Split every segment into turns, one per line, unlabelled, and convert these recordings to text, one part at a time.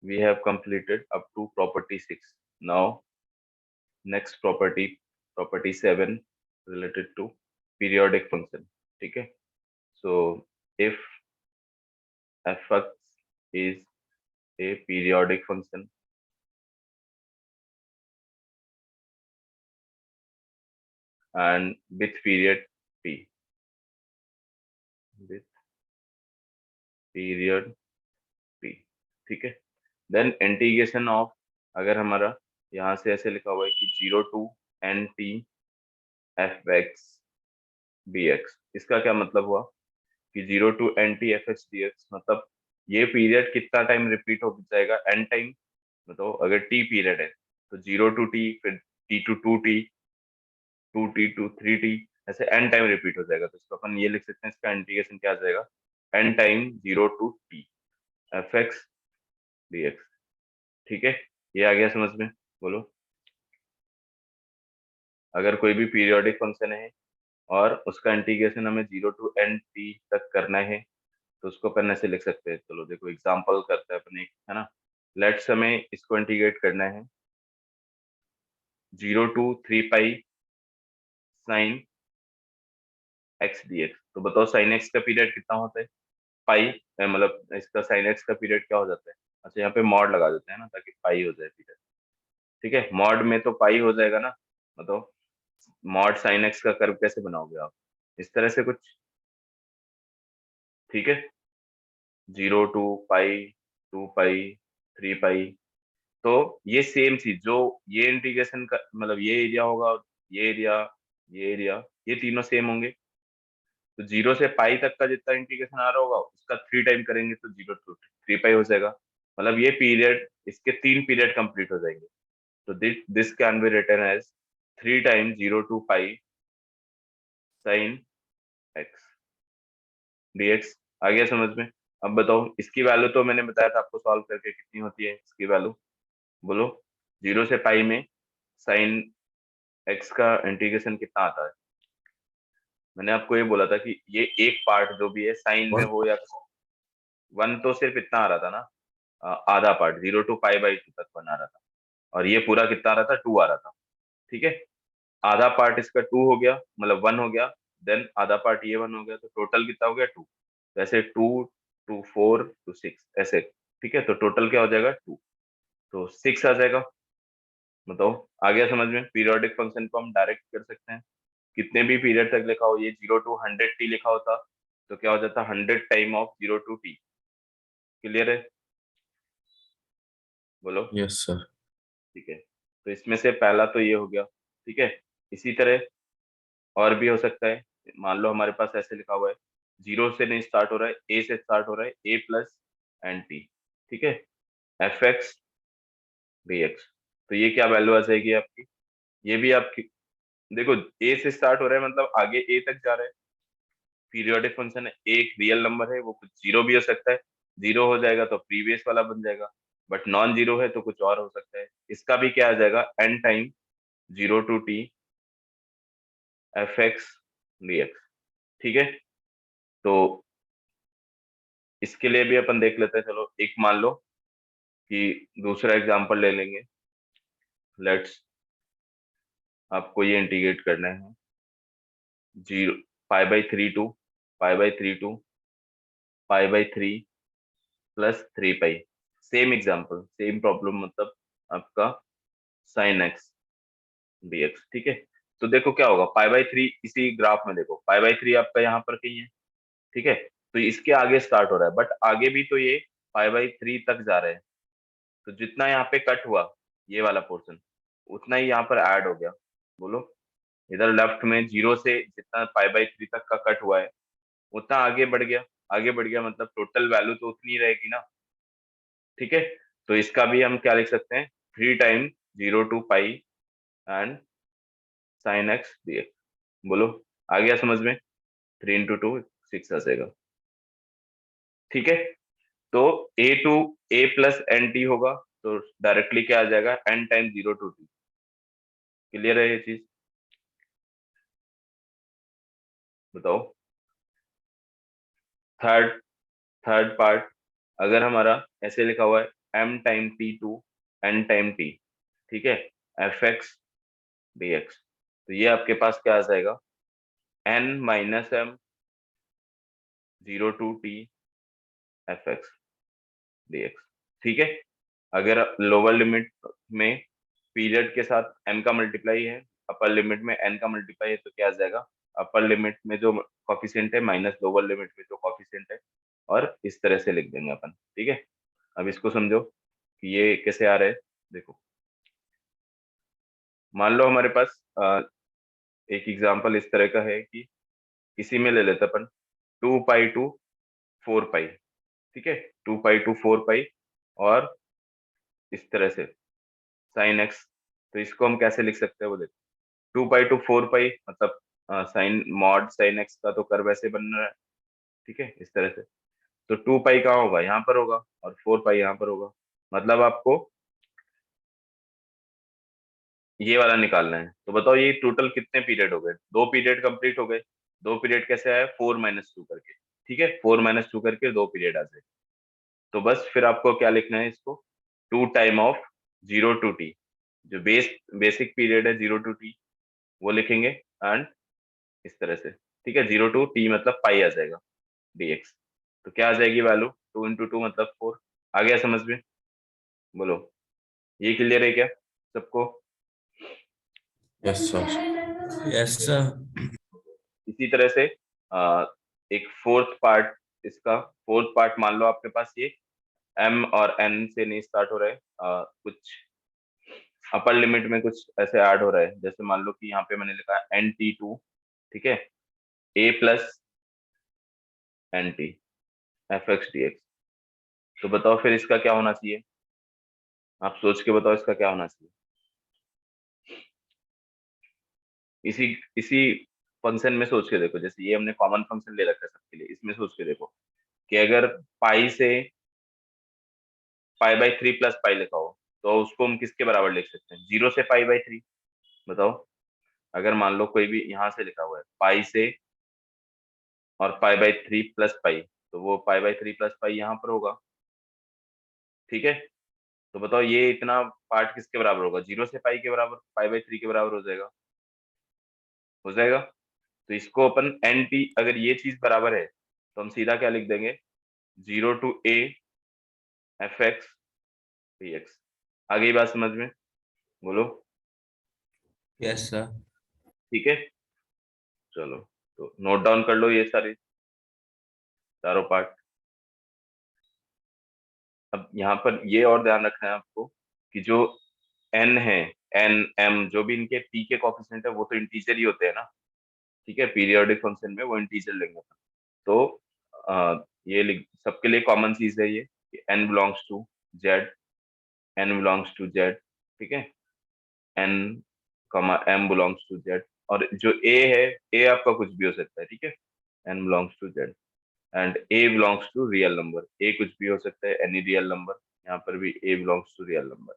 we have completed up to property 6. Now next property 7 related to periodic function. ठीक है, so if f(x) is a periodic function and with period t, with period t, ठीक है, then integration of, अगर हमारा यहाँ से ऐसे लिखा हुआ है कि 0 to n t f(x) dx, इसका क्या मतलब हुआ कि 0 to n t f(x) dx मतलब ये पीरियड कितना टाइम रिपीट हो जाएगा, n टाइम, मतलब अगर t पीरियड है तो 0 to t, फिर t to 2t, 2t to 3t, ऐसे n टाइम रिपीट हो जाएगा। तो इसको अपन ये लिख सकते हैं, इसका इंटीग्रेशन क्या आ जाएगा, n time 0 to t f(x) dx। ठीक है, ये आ गया समझ में? बोलो, अगर कोई भी पीरियोडिक फंक्शन है और उसका इंटीग्रेशन हमें 0 to n t तक करना है तो उसको अपन ऐसे लिख सकते हैं। चलो देखो एग्जांपल करते हैं अपन एक, है ना। लेट्स हमें इसको इंटीग्रेट करना है 0 to 3 pi sine x dx। तो बताओ साइन एक्स का पीरियड कितना होता है, पाई, मतलब इसका साइन एक्स का पीरियड क्या हो जाता है। अच्छा यहाँ पे मॉड लगा देते हैं ना ताकि पाई हो जाए पीरियड। ठीक है, मॉड में तो पाई हो जाएगा ना, मतलब मॉड साइन एक्स का कर्व कैसे बनाओगे आप, इस तरह से कुछ। ठीक है, 0 to पाई, 2 पाई, 3 पाई, तो ये सेम चीज जो ये इंटीग्रेशन का मतलब ये एरिया होगा, ये एरिया, ये एरिया, ये तीनों सेम होंगे। तो 0 से पाई तक का जितना इंटीग्रेशन आ रहा होगा उसका 3 टाइम करेंगे तो 0 to 3 पाई हो जाएगा। मतलब ये पीरियड, इसके 3 पीरियड कंप्लीट हो जाएंगे। तो this can be written as 3 time 0 to pi sine x dx। आ गया समझ में? अब बताओ इसकी वैल्यू तो मैंने बताया था आपको सॉल्व करके, कितनी होती है इसकी वैल्यू, बोलो। 0 से पाई में साइन एक्स का इंटीग्रेशन कितना आता है? मैंने आपको ये बोला था कि ये एक पार्ट जो भी है साइन में
वन।
हो या, वन तो सिर्फ इतना आ रहा था ना, आधा पार्ट 0 to पाई/2 तक बना रहा था, और ये पूरा कितना आ रहा था, 2 आ रहा था। ठीक है, आधा पार्ट इसका 2 हो गया, मतलब 1 हो गया, देन आधा पार्ट ये 1 हो गया, तो टोटल कितना हो गया, 2। वैसे 2 to 4 to 6 ऐसे। ठीक है, तो टोटल क्या हो जाएगा, 2, तो 6 आ जाएगा। बताओ, आ गया समझ में? पीरियोडिक फंक्शन को हम डायरेक्ट कर सकते हैं, कितने भी पीरियड तक लिखा हो, ये 0 to 100t लिखा होता तो क्या हो जाता, 100 time of 0 to t। Clear है? बोलो।
Yes sir.
ठीक है, तो इसमें से पहला तो ये हो गया। ठीक है, इसी तरह और भी हो सकता है। मान लो हमारे पास ऐसे लिखा हुआ है, 0 से नहीं स्टार्ट हो रहा है, ए से स्टार्ट हो रहा है, a प्लस एन टी। ठीक है, f(x) dx, तो ये क्या वैल्यू आ जाएगी आपकी, ये भी आपकी, देखो a से स्टार्ट हो रहा है मतलब आगे a तक जा रहा है, पीरियोडिक फंक्शन है, एक रियल नंबर है, वो कुछ जीरो भी हो सकता है, जीरो हो जाएगा तो प्रीवियस वाला बन जाएगा, बट नॉन जीरो है तो कुछ और हो सकता है। इसका भी क्या आ जाएगा, n time 0 to t f(x) dx। ठीक है, तो इसके लिए भी अपन देख लेते हैं। चलो एक मान लो कि दूसरा एग्जांपल ले लेंगे। लेट्स, आपको ये इंटीग्रेट करना है 0 पाई/3 टू पाई/3 टू पाई/3 plus 3 pi. Same example, same problem, मतलब आपका साइन एक्स dx। ठीक है, तो देखो क्या होगा, पाई/3 इसी ग्राफ में देखो, पाई/3 आपका यहाँ पर कहीं है। ठीक है, तो इसके आगे स्टार्ट हो रहा है, बट आगे भी तो ये पाई/3 तक जा रहे हैं, तो जितना यहाँ पे कट हुआ ये वाला पोर्शन, उतना ही यहाँ पर ऐड हो गया। बोलो, इधर लेफ्ट में 0 से जितना पाई/3 तक का कट हुआ है उतना आगे बढ़ गया, आगे बढ़ गया, मतलब टोटल वैल्यू तो उतनी ही रहेगी ना। ठीक है, तो इसका भी हम क्या लिख सकते हैं, 3 time 0 to pi and sign x dx। बोलो, आ गया समझ में? 3 into 2 6 आ जाएगा। ठीक है, तो a प्लस एन टी होगा, तो डायरेक्टली क्या आ जाएगा, n time 0 to t। Clear है ये चीज? बताओ। थर्ड थर्ड पार्ट, अगर हमारा ऐसे लिखा हुआ है m time t to n time t, ठीक है, fx dx। तो ये आपके पास क्या आ जाएगा, n minus m 0 to t fx dx, ठीक है। अगर लोअर लिमिट में पीरियड के साथ m का मल्टीप्लाई है, अपर लिमिट में n का मल्टीप्लाई है, तो क्या आ जाएगा, अपर लिमिट में जो कॉफिशिएंट है माइनस लोअर लिमिट में जो कॉफिशिएंट है, और इस तरह से लिख देंगे अपन, ठीक है। अब इसको समझो कि ये कैसे आ रहा है। देखो, मान लो हमारे पास एक एग्जांपल इस तरह का है कि इसी में ले लेते अपन 2 पाई टू 4 पाई, ठीक है, 2 पाई टू 4 पाई, और इस तरह से साइन एक्स। तो इसको हम कैसे लिख सकते हैं वो देखो, 2 पाई टू 4 पाई मतलब साइन मॉड साइन एक्स का तो कर्व ऐसे बन रहा है, ठीक है, इस तरह से। तो 2 पाई कहाँ होगा, यहाँ पर होगा, और 4 पाई यहाँ पर होगा। मतलब आपको ये वाला निकालना है। तो बताओ ये टोटल कितने पीरियड हो गए, 2 पीरियड कंप्लीट हो गए। 2 पीरियड कैसे आया, 4 - 2 करके, ठीक है, 4 - 2 करके 2 पीरियड आ जाए। तो बस फिर आपको क्या लिखना है इसको, 2 टाइम ऑफ 0 टू t, जो बेसिक पीरियड है 0 टू t, वो लिखेंगे, एंड इस तरह से, ठीक है, 0 टू t मतलब पाई आ जाएगा dx। तो क्या आ जाएगी वैल्यू, 2 × 2 मतलब 4। आ गया समझ में, बोलो, ये क्लियर है क्या सबको।
Yes sir. Yes sir.
इसी तरह से एक फोर्थ पार्ट, इसका फोर्थ पार्ट मान लो आपके पास ये m और n से नहीं स्टार्ट हो रहा है, कुछ अपर लिमिट में कुछ ऐसे ऐड हो रहा है। जैसे मान लो कि यहाँ पे मैंने लिखा है NT2, ठीक है, a plus NT fx dx। तो बताओ फिर इसका क्या होना चाहिए, आप सोच के बताओ इसका क्या होना चाहिए। इसी इसी फंक्शन में सोच के देखो, जैसे ये हमने कॉमन फंक्शन ले रखा है सबके लिए, इसमें सोच के देखो कि अगर पाई से पाई/3 प्लस पाई लिखा हो, तो उसको हम किसके बराबर लिख सकते हैं, 0 से पाई/3। बताओ, अगर मान लो कोई भी यहाँ से लिखा हुआ है पाई से और पाई/3 प्लस पाई, तो वो पाई/3 प्लस पाई यहाँ पर होगा, ठीक है। तो बताओ ये इतना पार्ट किसके बराबर होगा, 0 से पाई के बराबर, पाई/3 के बराबर हो जाएगा, हो जाएगा। तो इसको अपन एन टी, अगर ये चीज बराबर है तो हम सीधा क्या लिख देंगे, 0 टू a fx dx। आ गई बात समझ में, बोलो।
Yes sir.
ठीक है, चलो, तो नोट डाउन कर लो ये सारे चारों पार्ट। अब यहाँ पर ये और ध्यान रखना है आपको कि जो n है, n m जो भी इनके t के कोफिशिएंट है वो तो इंटीजर ही होते हैं ना, ठीक है, पीरियोडिक फंक्शन में वो इंटीजर लेंगे अपन। तो ये सबके लिए कॉमन चीज है ये कि n belongs to z, n belongs to z, ठीक है, n m belongs to z। और जो a है, a आपका कुछ भी हो सकता है, ठीक है, n belongs to z, and a belongs to real number, a कुछ भी हो सकता है, एनी रियल नंबर। यहाँ पर भी a belongs to real number.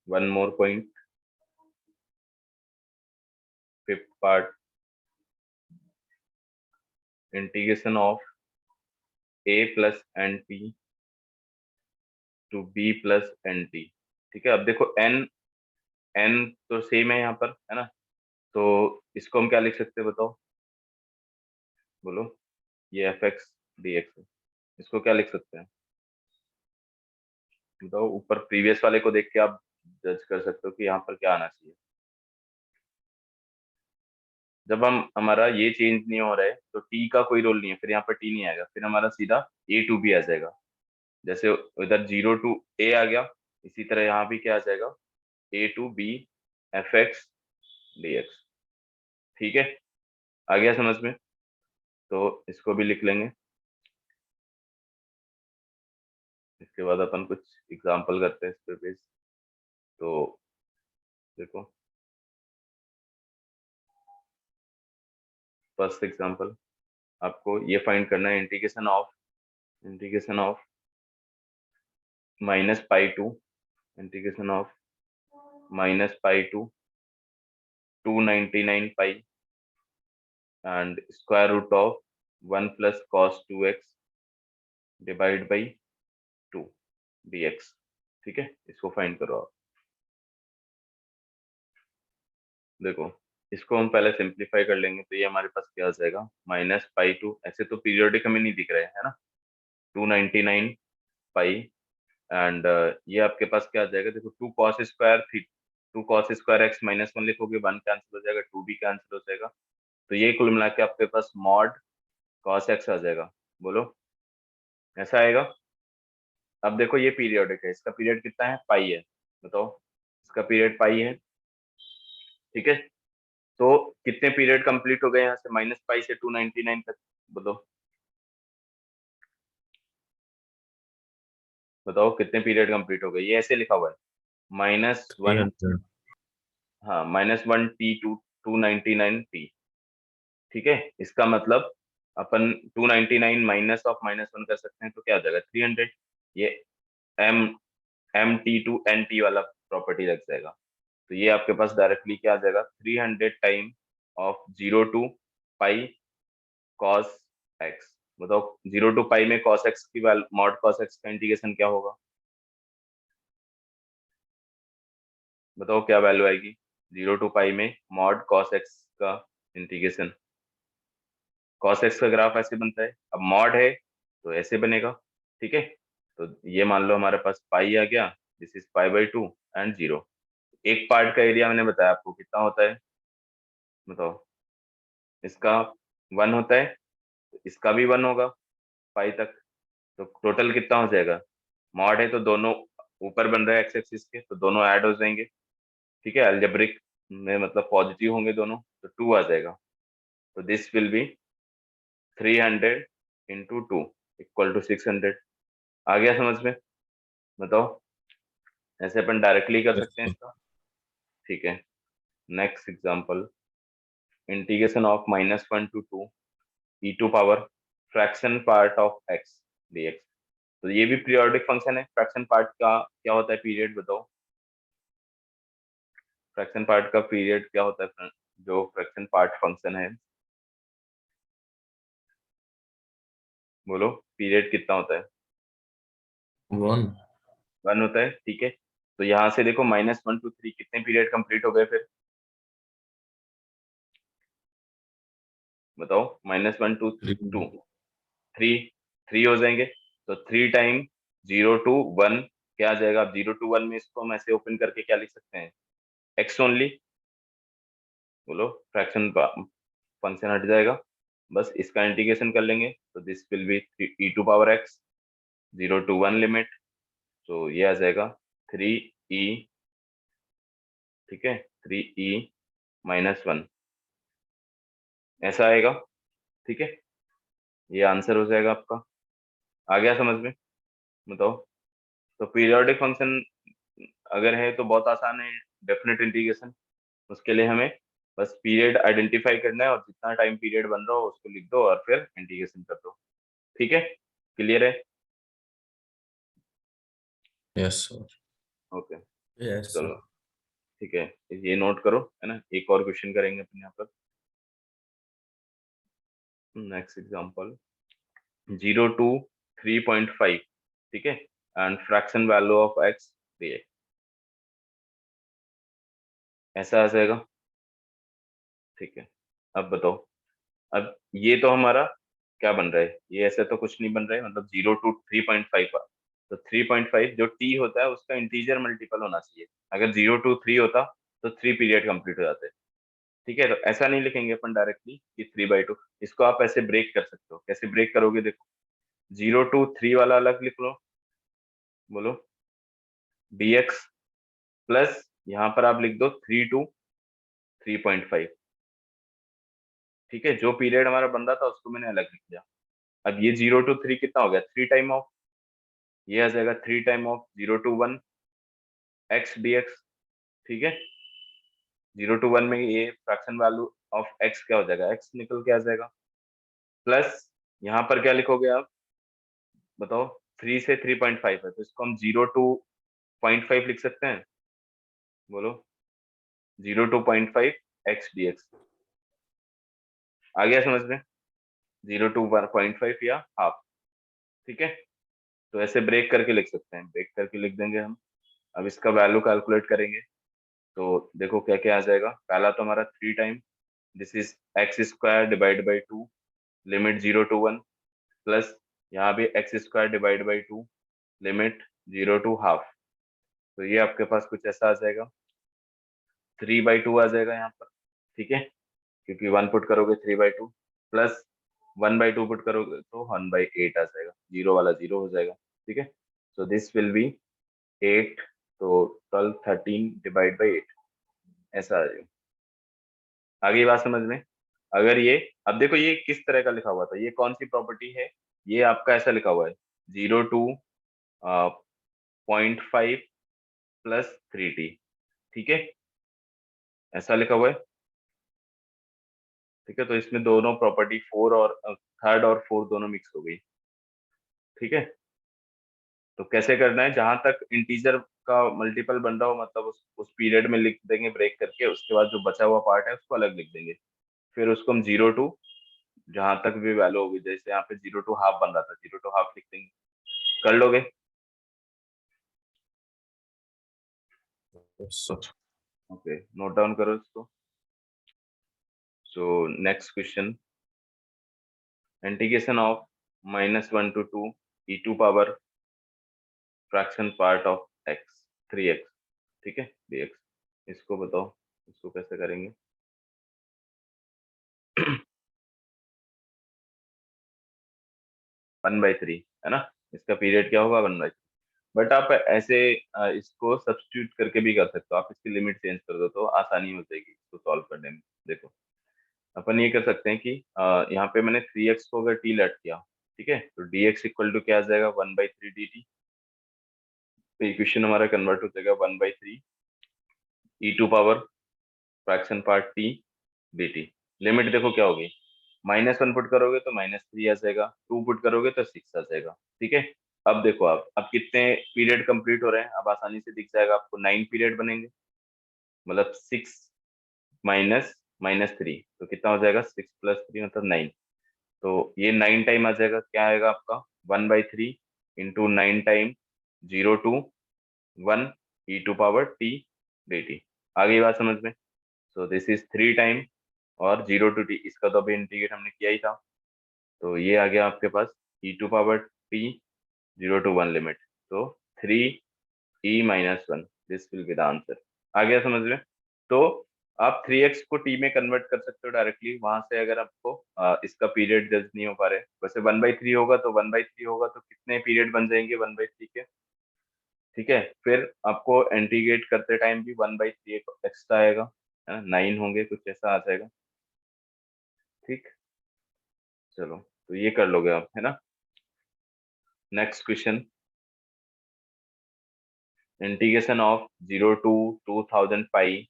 One more point, fifth part, integration of a plus N T to b plus N T, ठीक है। अब देखो n तो सेम है यहाँ पर, है ना, तो इसको हम क्या लिख सकते हैं बताओ, बोलो, ये एफ एक्स डी एक्स है, इसको क्या लिख सकते हैं बताओ। ऊपर प्रीवियस वाले को देख के आप जज कर सकते हो कि यहाँ पर क्या आना चाहिए। जब हम हमारा ये चेंज नहीं हो रहा है तो टी का कोई रोल नहीं है, फिर यहाँ पर टी नहीं आएगा, फिर हमारा सीधा ए टू बी आ जाएगा। जैसे उधर 0 टू a आ गया, इसी तरह यहाँ भी क्या आ जाएगा, a to b F X D x, ठीक है, आ गया समझ में। तो इसको भी लिख लेंगे। इसके बाद अपन कुछ एग्जाम्पल करते हैं इस पे बेस। तो देखो, फर्स्ट एग्जाम्पल, आपको ये फाइंड करना है integration of -pi to, integration of -pi to 299 pi and square root of 1 plus cos 2x divide by 2 dx। ठीक है, इसको फाइंड करो आप। देखो, इसको हम पहले सिंप्लीफाई कर लेंगे, तो ये हमारे पास क्या आ जाएगा, -π2। ऐसे तो पीरियोडिक हमें नहीं दिख रहा है ना, 299 पाई। एंड ये आपके पास क्या आ जाएगा, देखो 2 cos स्क्वायर एक्स -1 लिखोगे, 1 कैंसिल हो जाएगा, 2 भी कैंसिल हो जाएगा। तो ये कुल मिला के आपके पास मॉड cos x आ जाएगा। बोलो, ऐसा आएगा। अब देखो ये पीरियोडिक है, इसका पीरियड कितना है, पाई है। बताओ, इसका पीरियड पाई है। ठीक है, तो कितने पीरियड कंप्लीट हो गए यहाँ से, -π से 299 तक। बताओ बताओ कितने पीरियड कंप्लीट हो गए। ये ऐसे लिखा हुआ है -1,
300।
हाँ, -1 t टू 299 t। ठीक है, इसका मतलब अपन 299 -1 कर सकते हैं, तो क्या हो जाएगा, 300। ये m mt/nt वाला प्रॉपर्टी लग जाएगा। तो ये आपके पास डायरेक्टली क्या आ जाएगा, 300 time of 0 to π cos x। बताओ 0 to π में cos x की वैल्यू, मॉड cos x का इंटीग्रेशन क्या होगा। बताओ क्या वैल्यू आएगी 0 to π में मॉड cos x का इंटीग्रेशन। cos x का ग्राफ ऐसे बनता है, अब मॉड है तो ऐसे बनेगा। ठीक है, तो ये मान लो हमारे पास पाई आ गया, दिस इज π/2 एंड 0। एक पार्ट का एरिया मैंने बताया आपको कितना होता है, बताओ। इसका 1 होता है, तो इसका भी 1 होगा पाई तक। तो टोटल कितना हो जाएगा, मॉड है तो दोनों ऊपर बन रहा है एक्स एक्सिस के, तो दोनों ऐड हो जाएंगे। ठीक है, अलजेब्रिक में मतलब पॉजिटिव होंगे दोनों, तो 2 आ जाएगा। तो this will be 300 into 2 equal to 600। आ गया समझ में। बताओ, ऐसे अपन डायरेक्टली कर
Yes,
सकते हैं
sir.
इसका। ठीक है, next example, integration of -1 to 2 e⁻ fraction part of x dx। तो ये भी पीरियोडिक फंक्शन है। फ्रैक्शन पार्ट का क्या होता है पीरियड, बताओ। फ्रैक्शन पार्ट का पीरियड क्या होता है, जो फ्रैक्शन पार्ट फंक्शन है, बोलो पीरियड कितना होता है।
1।
1 होता है। ठीक है, तो यहाँ से देखो -1 to 3 कितने पीरियड कंप्लीट हो गए फिर, बताओ। -1 to 2
3।
3 हो जाएंगे। तो 3 टाइम 0 to 1 क्या आ जाएगा। 0 to 1 में इसको हम ऐसे ओपन करके क्या लिख सकते हैं, एक्स ओनली। बोलो, फ्रैक्शन फंक्शन हट जाएगा, बस इसका इंटीग्रेशन कर लेंगे, तो this will B e⁻x 0 to 1 लिमिट। तो ये आ जाएगा 3e। ठीक है, 3e-1 ऐसा आएगा। ठीक है, ये आंसर हो जाएगा आपका। आ गया समझ में। बताओ, तो पीरियोडिक फंक्शन अगर है तो बहुत आसान है, डेफिनेट इंटीग्रेशन। उसके लिए हमें बस पीरियड आइडेंटिफाई करना है, और जितना टाइम पीरियड बन रहा हो उसको लिख दो और फिर इंटीग्रेशन कर दो। ठीक है, क्लियर है।
Yes, sir.
Okay,
Yes, sir.
चलो ठीक है, ये नोट करो, है ना। एक और क्वेश्चन करेंगे अपन यहाँ पर। Next example, 0 to 3.5। ठीक है, and fraction value of x दिए, ऐसा आ जाएगा। ठीक है, अब बताओ। अब ये तो हमारा क्या बन रहा है, ये ऐसे तो कुछ नहीं बन रहा है, मतलब 0 to 3.5 का। तो 3.5 जो t होता है उसका इंटीजर मल्टीपल होना चाहिए। अगर 0 to 3 होता तो 3 पीरियड कंप्लीट हो जाते। ठीक है, तो ऐसा नहीं लिखेंगे अपन डायरेक्टली कि 3/2। इसको आप ऐसे ब्रेक कर सकते हो। कैसे ब्रेक करोगे, देखो 0 to 3 वाला अलग लिख लो। बोलो, dx प्लस यहाँ पर आप लिख दो 3 to 3.5। ठीक है, जो पीरियड हमारा बन रहा था उसको मैंने अलग लिख दिया। अब ये 0 to 3 कितना हो गया, 3 टाइम ऑफ, ये आ जाएगा 3 time of 0 to 1 x dx। ठीक है, 0 to 1 में ये फ्रैक्शन वैल्यू ऑफ x क्या हो जाएगा, x निकल के आ जाएगा। प्लस यहाँ पर क्या लिखोगे आप, बताओ। 3 से 3.5 है, तो इसको हम 0 to 0.5 लिख सकते हैं। बोलो, 0 to 0.5 x dx। आ गया समझ में, 0 to 1.5 या हाफ। ठीक है, तो ऐसे ब्रेक करके लिख सकते हैं, ब्रेक करके लिख देंगे हम। अब इसका वैल्यू कैलकुलेट करेंगे, तो देखो क्या क्या आ जाएगा। पहला तो हमारा 3 time this is x square divide by 2 limit 0 to 1 plus यहाँ भी x square divide by 2 limit 0 to ½ तो ये आपके पास कुछ ऐसा आ जाएगा। 3/2 आ जाएगा यहाँ पर, ठीक है, क्योंकि 1 पुट करोगे 3/2 प्लस 1/2 पुट करोगे तो 1/8 आ जाएगा, जीरो वाला जीरो हो जाएगा। ठीक है, सो दिस विल बी 8, तो 12 13 डिवाइड बाई 8 ऐसा आ जाएगा। आगे बात समझ में। अगर ये, अब देखो ये किस तरह का लिखा हुआ था, ये कौन सी प्रॉपर्टी है, ये आपका ऐसा लिखा हुआ है 0 to 0.5 प्लस 3t, ठीक है, ऐसा लिखा हुआ है। ठीक है, तो इसमें दोनों प्रॉपर्टी फोर और थर्ड और फोर्थ दोनों मिक्स हो गई। ठीक है, तो कैसे करना है, जहां तक इंटीजर का मल्टीपल बन रहा हो मतलब उस पीरियड में लिख देंगे ब्रेक करके, उसके बाद जो बचा हुआ पार्ट है उसको अलग लिख देंगे। फिर उसको हम 0 to जहां तक भी वैल्यू होगी, जैसे यहाँ पे 0 to ½ बन रहा था, 0 to ½ लिख देंगे। कर लोगे?
Yes, sir.
Okay, note down करो इसको। So next question, integration of -1 to 2 e⁻ fraction part of x 3x, ठीक है, dx। इसको बताओ, इसको कैसे करेंगे? 1/3 है ना, इसका पीरियड क्या होगा 1/3। बट आप ऐसे इसको सब्स्टिट्यूट करके भी कर सकते हो, आप इसकी लिमिट चेंज कर दो तो आसानी हो जाएगी इसको सॉल्व करने में। देखो अपन ये कर सकते हैं कि यहाँ पे मैंने 3x को अगर t लेट किया, ठीक है, तो dx इक्वल टू क्या आ जाएगा 1/3 dt। तो इक्वेशन हमारा कन्वर्ट हो जाएगा 1/3 e⁻ fraction part t dt। Limit देखो क्या होगी, -1 पुट करोगे तो -3 आ जाएगा, 2 पुट करोगे तो 6 आ जाएगा। ठीक है, अब देखो आप अब कितने पीरियड कंप्लीट हो रहे हैं, अब आसानी से दिख जाएगा आपको, 9 पीरियड बनेंगे, मतलब 6 माइनस -3 तो कितना हो जाएगा, 6 + 3 मतलब 9। तो ये 9 टाइम आ जाएगा, क्या आएगा आपका 1/3 into 9 time 0 to 1 e⁻t dt। आ गई बात समझ में? सो दिस इज 3 टाइम और 0 to t, इसका तो अभी इंटीग्रेट हमने किया ही था, तो ये आ गया आपके पास e⁻t 0 to 1 लिमिट, तो 3e−1 this will be the answer. आ गया समझ में? तो आप 3x को t में कन्वर्ट कर सकते हो डायरेक्टली वहां से, अगर आपको इसका पीरियड जज नहीं हो पा रहे। वैसे 1/3 होगा तो 1/3 होगा तो कितने पीरियड बन जाएंगे 1/3 के? ठीक है, फिर आपको इंटीग्रेट करते टाइम भी 1/3 एक्स्ट्रा आएगा, है ना, 9 होंगे, कुछ ऐसा आ जाएगा। ठीक, चलो तो ये कर लोगे आप, है ना। Next question, integration of 0 to 2000 pi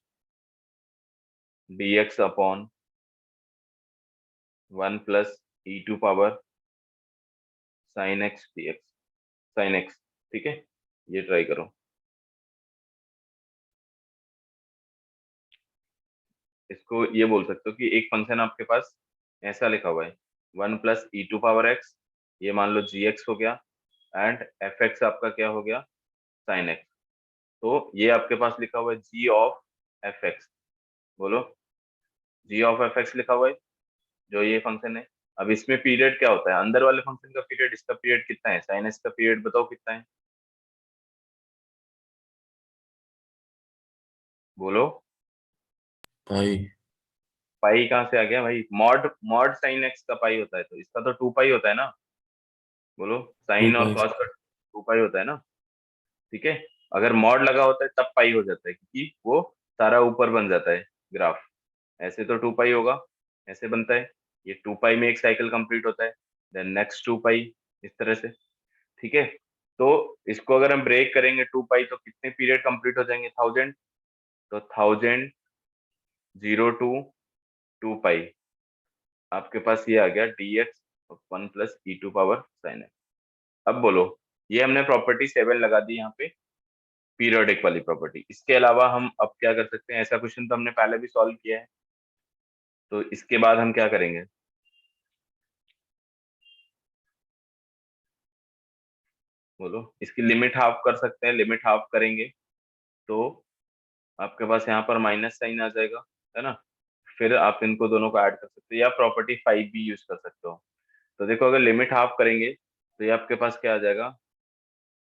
dx upon 1 plus e⁻ sin x dx, sin x, ठीक है, ये ट्राई करो। इसको ये बोल सकते हो कि एक फंक्शन आपके पास ऐसा लिखा हुआ है 1 प्लस e⁻x, ये मान लो gx हो गया, एंड fx आपका क्या हो गया, sin x। तो ये आपके पास लिखा हुआ है g ऑफ fx, बोलो g ऑफ fx लिखा हुआ है जो ये फंक्शन है। अब इसमें पीरियड क्या होता है, अंदर वाले फंक्शन का पीरियड, इसका पीरियड कितना है, sin x का पीरियड बताओ कितना है, बोलो।
पाई।
पाई कहाँ से आ गया भाई, मॉड मॉड साइन एक्स का पाई होता है, तो इसका तो 2 पाई होता है ना, बोलो।
टू
साइन और
पाई।
कॉस का 2 पाई होता है ना, ठीक है। अगर मॉड लगा होता है तब पाई हो जाता है, क्योंकि वो सारा ऊपर बन जाता है ग्राफ। ऐसे तो 2 पाई होगा, ऐसे बनता है, ये 2 पाई में एक साइकिल कंप्लीट होता है, देन नेक्स्ट 2 पाई, इस तरह से। ठीक है, तो इसको अगर हम ब्रेक करेंगे 2 पाई तो कितने पीरियड कंप्लीट हो जाएंगे, 1000। तो 1000 0 to 2 पाई, आपके पास ये आ गया dx 1 plus e⁻ sin x। अब बोलो, ये हमने प्रॉपर्टी 7 लगा दी यहाँ पे, पीरियोडिक वाली प्रॉपर्टी। इसके अलावा हम अब क्या कर सकते हैं, ऐसा क्वेश्चन तो हमने पहले भी सॉल्व किया है, तो इसके बाद हम क्या करेंगे, बोलो, इसकी लिमिट हाफ कर सकते हैं, लिमिट हाफ करेंगे तो आपके पास यहाँ पर माइनस साइन आ जाएगा, है ना। फिर आप इनको दोनों को ऐड कर सकते हो, या प्रॉपर्टी 5 भी यूज कर सकते हो। तो देखो, अगर लिमिट हाफ करेंगे तो ये आपके पास क्या आ जाएगा,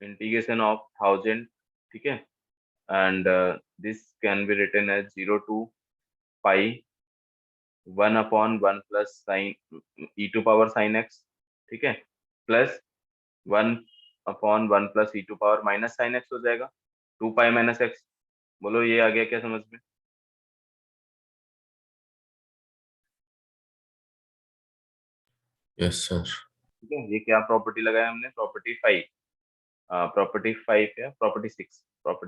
इंटीग्रेशन ऑफ 1000, ठीक है। And this can be written as 0 to pi 1/1 plus sine e⁻sin x, ठीक है, प्लस 1/1 प्लस e⁻−sin x हो जाएगा, 2 पाई - x। बोलो, ये आ गया क्या समझ में?
Yes sir.
ठीक है, ये क्या प्रॉपर्टी लगाया हमने, प्रॉपर्टी 5। प्रॉपर्टी 5 है, प्रॉपर्टी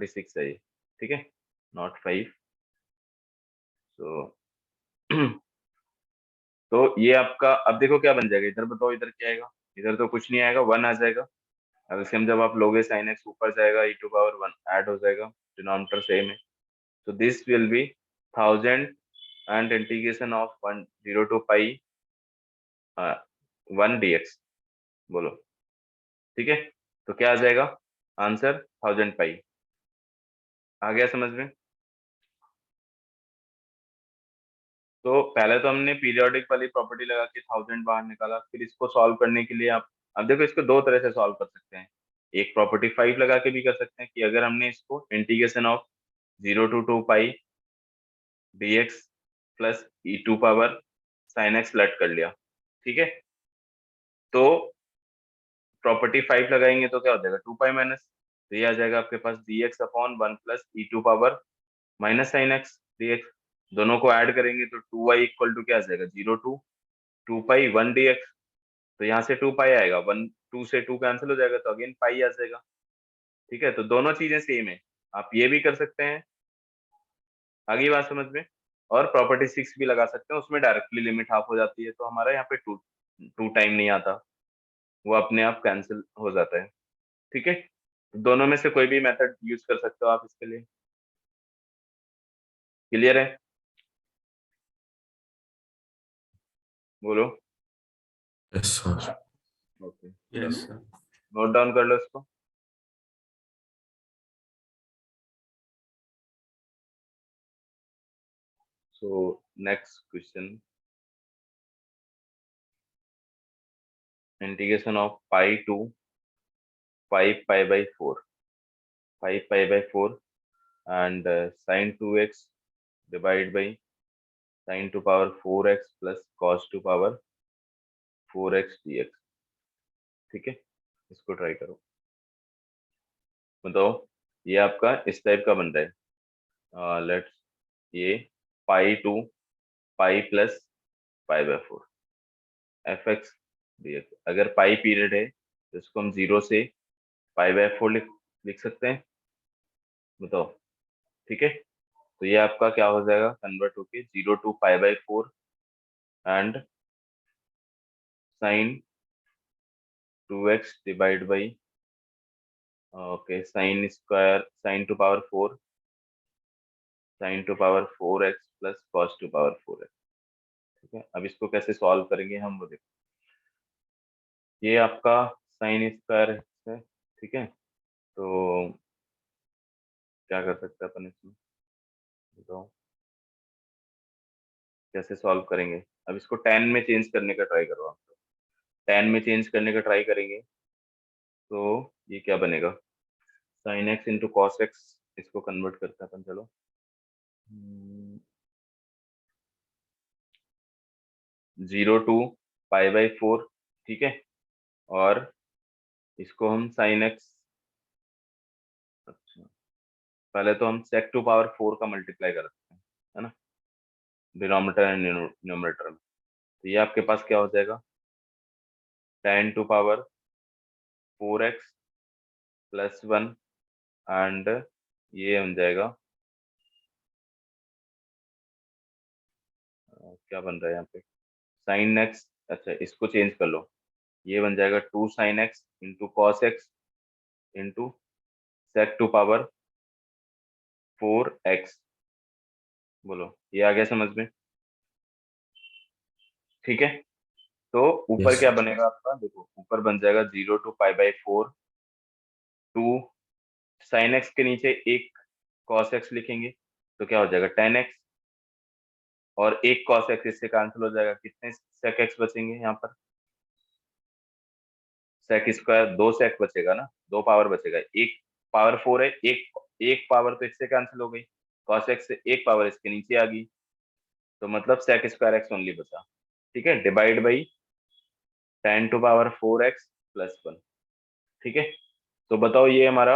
6 है ये, ठीक है, नॉट 5। तो तो ये आपका, अब देखो क्या बन जाएगा, इधर बताओ, इधर क्या आएगा, इधर तो कुछ नहीं आएगा, 1 आ जाएगा। अब इसके हम जब आप लोगे साइन एक्स ऊपर जाएगा, e⁻1 ऐड हो जाएगा, डिनोमिनेटर सेम है। तो this will B 1000 and integration of 1 0 to pi 1 dx। बोलो, ठीक है। तो क्या आ जाएगा आंसर, 1000 पाई। आ गया समझ में? तो पहले तो हमने पीरियोडिक वाली प्रॉपर्टी लगा के 1000 बाहर निकाला, फिर इसको सॉल्व करने के लिए आप, अब देखो, इसको दो तरह से सॉल्व कर सकते हैं। एक प्रॉपर्टी 5 लगा के भी कर सकते हैं, कि अगर हमने इसको integration of 0 to 2 pi dx plus e⁻sin x let कर लिया, ठीक है। तो प्रॉपर्टी 5 लगाएंगे तो क्या हो जाएगा, 2 पाई माइनस, तो ये आ जाएगा आपके पास dx/1 plus e⁻−sin x dx। दोनों को ऐड करेंगे तो 2y इक्वल टू क्या आ जाएगा, 0 to 2 पाई 1 dx। तो यहाँ से 2 पाई आएगा, 1 2 से 2 कैंसिल हो जाएगा, तो अगेन पाई आ जाएगा, ठीक है। तो दोनों चीजें सेम है, आप ये भी कर सकते हैं। आगे बात समझ में? और प्रॉपर्टी 6 भी लगा सकते हैं, उसमें डायरेक्टली लिमिट हाफ हो जाती है, तो हमारा यहाँ पे टू टू टाइम नहीं आता, वो अपने आप कैंसिल हो जाता है, ठीक है। दोनों में से कोई भी मेथड यूज कर सकते हो आप इसके लिए। क्लियर है? बोलो।
Yes sir.
ओके,
यस
चलो,
सर।
नोट डाउन कर लो इसको। So next question, integration of pi to 5 pi, 5 pi and sin 2x divided by sin 2 power 4x plus cos 2 power 4x dx, ठीक है। इसको ट्राई करो, बताओ। ये आपका इस टाइप का बन रहा है, लेट्स, ये पाई प्लस पाई/4 fx dx। अगर पाई पीरियड है तो इसको हम 0 से पाई/4 लिख लिख सकते हैं, बताओ, ठीक है। तो ये आपका क्या हो जाएगा, कन्वर्ट होके 0 to पाई/4 and sine 2x divide by, okay, sin 2 power 4 plus cos 2 power 4x, ठीक है। अब इसको कैसे सॉल्व करेंगे हम, वो देखो। ये आपका साइन स्क्वायर है, ठीक है। तो क्या कर सकते हैं अपन इसमें, बताओ, कैसे सॉल्व करेंगे। अब इसको tan में चेंज करने का ट्राई करो आप, tan में चेंज करने का ट्राई करेंगे तो ये क्या बनेगा, sine x into cos x. इसको कन्वर्ट करते हैं अपन, चलो। 0 to पाई/4, ठीक है। और इसको हम साइन एक्स, अच्छा, पहले तो हम sec 2 power 4 का मल्टीप्लाई करते हैं, है ना, डिनोमिनेटर एंड न्यूमरेटर में। तो ये आपके पास क्या हो जाएगा, tan 2 power 4x plus 1 and ये बन जाएगा, क्या बन रहा है यहाँ पे, साइन एक्स, अच्छा इसको चेंज कर लो, ये बन जाएगा 2 sin x into cos x into sec 2 power 4x। बोलो, ये आ गया समझ में? ठीक है। तो ऊपर
यस
क्या
सर।
बनेगा आपका, देखो ऊपर बन जाएगा 0 to पाई/4 टू साइन एक्स के नीचे एक कॉस एक्स लिखेंगे तो क्या हो जाएगा tan x, और एक कॉस एक्स इससे कैंसिल हो जाएगा, कितने sec x बचेंगे यहाँ पर, sec स्क्वायर, दो sec बचेगा ना, दो पावर बचेगा, एक पावर 4 है, एक पावर तो इससे कैंसिल हो गई, कॉस एक्स से एक पावर इसके नीचे आ गई, तो मतलब sec स्क्वायर एक्स ओनली बचा। ठीक है, divide by tan to power 4x plus 1। ठीक है, तो बताओ ये हमारा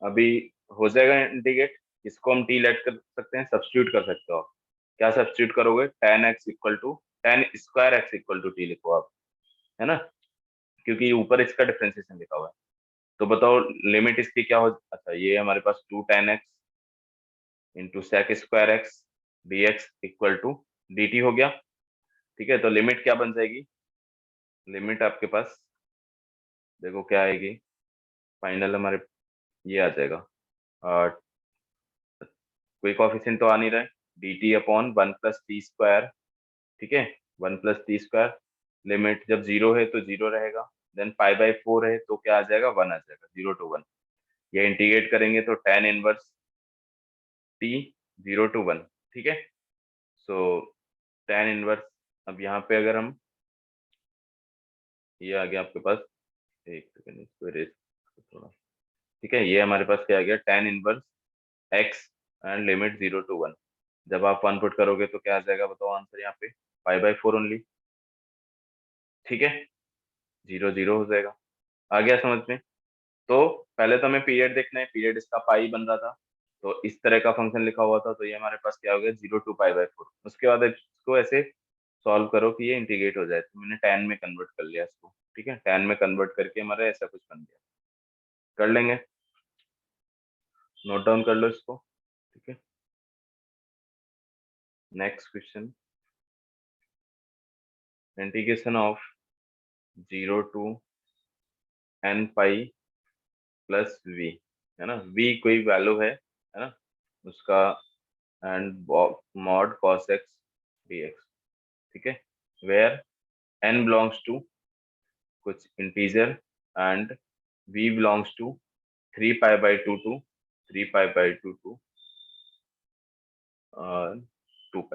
अभी हो जाएगा इंटीग्रेट। इसको हम टी लेट कर सकते हैं, सब्स्टिट्यूट कर सकते हो आप। क्या सब्स्टिट्यूट करोगे, tan square X equal to T लिखो आप, है ना, क्योंकि ऊपर इसका डिफ्रेंसिएशन लिखा हुआ है। तो बताओ लिमिट इसकी क्या हो, अच्छा ये हमारे पास 2 tan x into sec square X D X equal to D T हो गया। ठीक है, तो लिमिट क्या बन जाएगी, लिमिट आपके पास देखो क्या आएगी, फाइनल हमारे ये आ जाएगा, कोई कॉफिशिएंट तो आ नहीं रहा है, डी टी अपॉन 1 + t²। ठीक है, 1 + t², लिमिट जब जीरो है तो जीरो रहेगा, देन π/4 है तो क्या आ जाएगा, 1 आ जाएगा, 0 to 1। ये इंटीग्रेट करेंगे तो tan इनवर्स t 0 to 1। ठीक है, सो tan इनवर्स, अब यहाँ पे अगर हम, ये आ गया आपके पास, एक सेकंड इसको erase थोड़ा। ठीक है, ये हमारे पास क्या आ गया, tan inverse x and limit 0 to 1। जब आप 1 पुट करोगे तो क्या आ जाएगा, बताओ आंसर यहाँ पे, π/4 ओनली। ठीक है, 0 0 हो जाएगा। आ गया समझ में। तो पहले तो हमें पीरियड देखना है, पीरियड इसका पाई बन रहा था, तो इस तरह का फंक्शन लिखा हुआ था, तो ये हमारे पास क्या हो गया, 0 to π/4। उसके बाद इसको ऐसे सॉल्व करो कि ये इंटीग्रेट हो जाए, तो मैंने tan में कन्वर्ट कर लिया इसको। ठीक है, tan में कन्वर्ट करके हमारा ऐसा कुछ बन गया, कर लेंगे, नोट डाउन कर लो इसको। ठीक है, next question, integration of 0 to n π plus v, है ना, v कोई वैल्यू है ना, उसका, and mod cos x dx। ठीक है, वेयर n बिलोंग्स टू कुछ integer and v belongs to 3π/2 to 3π/2 to 2π।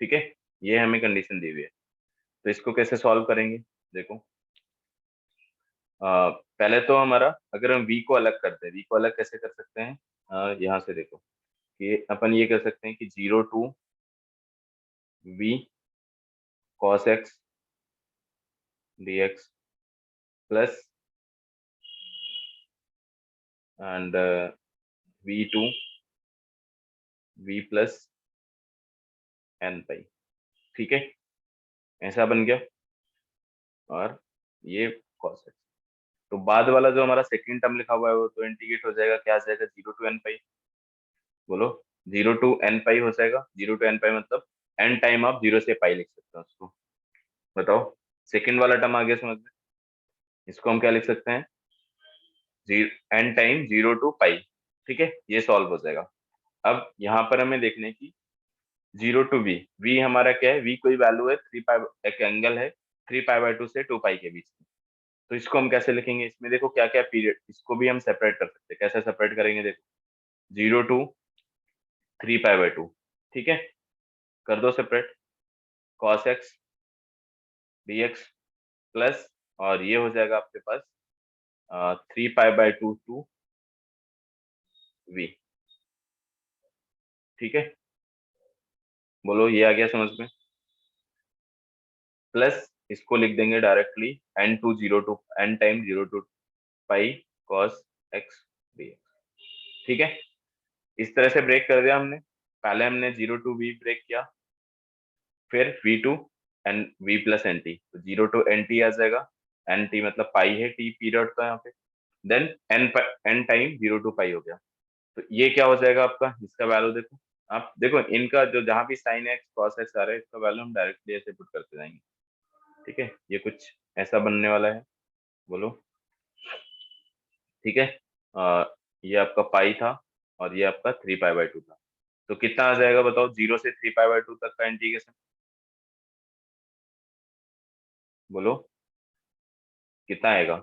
ठीक है, ये हमें कंडीशन दी हुई है, तो इसको कैसे सॉल्व करेंगे, देखो पहले तो हमारा, अगर हम v को अलग करते हैं, v को अलग कैसे कर सकते हैं, यहाँ से देखो कि अपन ये कर सकते हैं कि 0 to v cos x dx plus and v plus n π। ठीक है, ऐसा बन गया, और ये cos x, तो बाद वाला जो हमारा सेकंड टर्म लिखा हुआ है वो तो इंटीग्रेट हो जाएगा, क्या आ जाएगा, 0 to n π, बोलो 0 to n π हो जाएगा। 0 to n π मतलब n टाइम आप 0 से पाई लिख सकते हो उसको। बताओ, सेकंड वाला टर्म आ गया समझ में, इसको हम क्या लिख सकते हैं, n टाइम 0 to π। ठीक है, ये सॉल्व हो जाएगा। अब यहाँ पर हमें देखने की 0 to v हमारा क्या है, v कोई वैल्यू है, 3π, एक एंगल है 3π/2 से 2π के बीच में, तो इसको हम कैसे लिखेंगे, इसमें देखो क्या क्या पीरियड, इसको भी हम सेपरेट कर सकते हैं, कैसे सेपरेट करेंगे, देखो 0 to 3π/2। ठीक है, कर दो separate, cos x dx plus, और ये हो जाएगा आपके पास 3π/2 टू v। ठीक है, बोलो ये आ गया समझ में, प्लस इसको लिख देंगे directly n time 0 to π cos x dx। ठीक है, इस तरह से ब्रेक कर दिया हमने, पहले हमने 0 to v ब्रेक किया, फिर v प्लस एन टी, तो 0 to n t आ जाएगा, एन टी मतलब पाई है, टी पीरियड का यहाँ पे, देन n टाइम 0 to π हो गया, तो ये क्या हो जाएगा आपका, इसका वैल्यू देखो, आप देखो इनका जो जहां भी साइन एक्स कॉस एक्स आ रहा है, इसका वैल्यू हम डायरेक्टली ऐसे पुट करते जाएंगे। ठीक है, ये कुछ ऐसा बनने वाला है, बोलो। ठीक है, ये आपका पाई था, और ये आपका 3π/2 था, तो कितना आ जाएगा बताओ, 0 से 3π/2 तक का इंटीग्रेशन, बोलो कितना आएगा,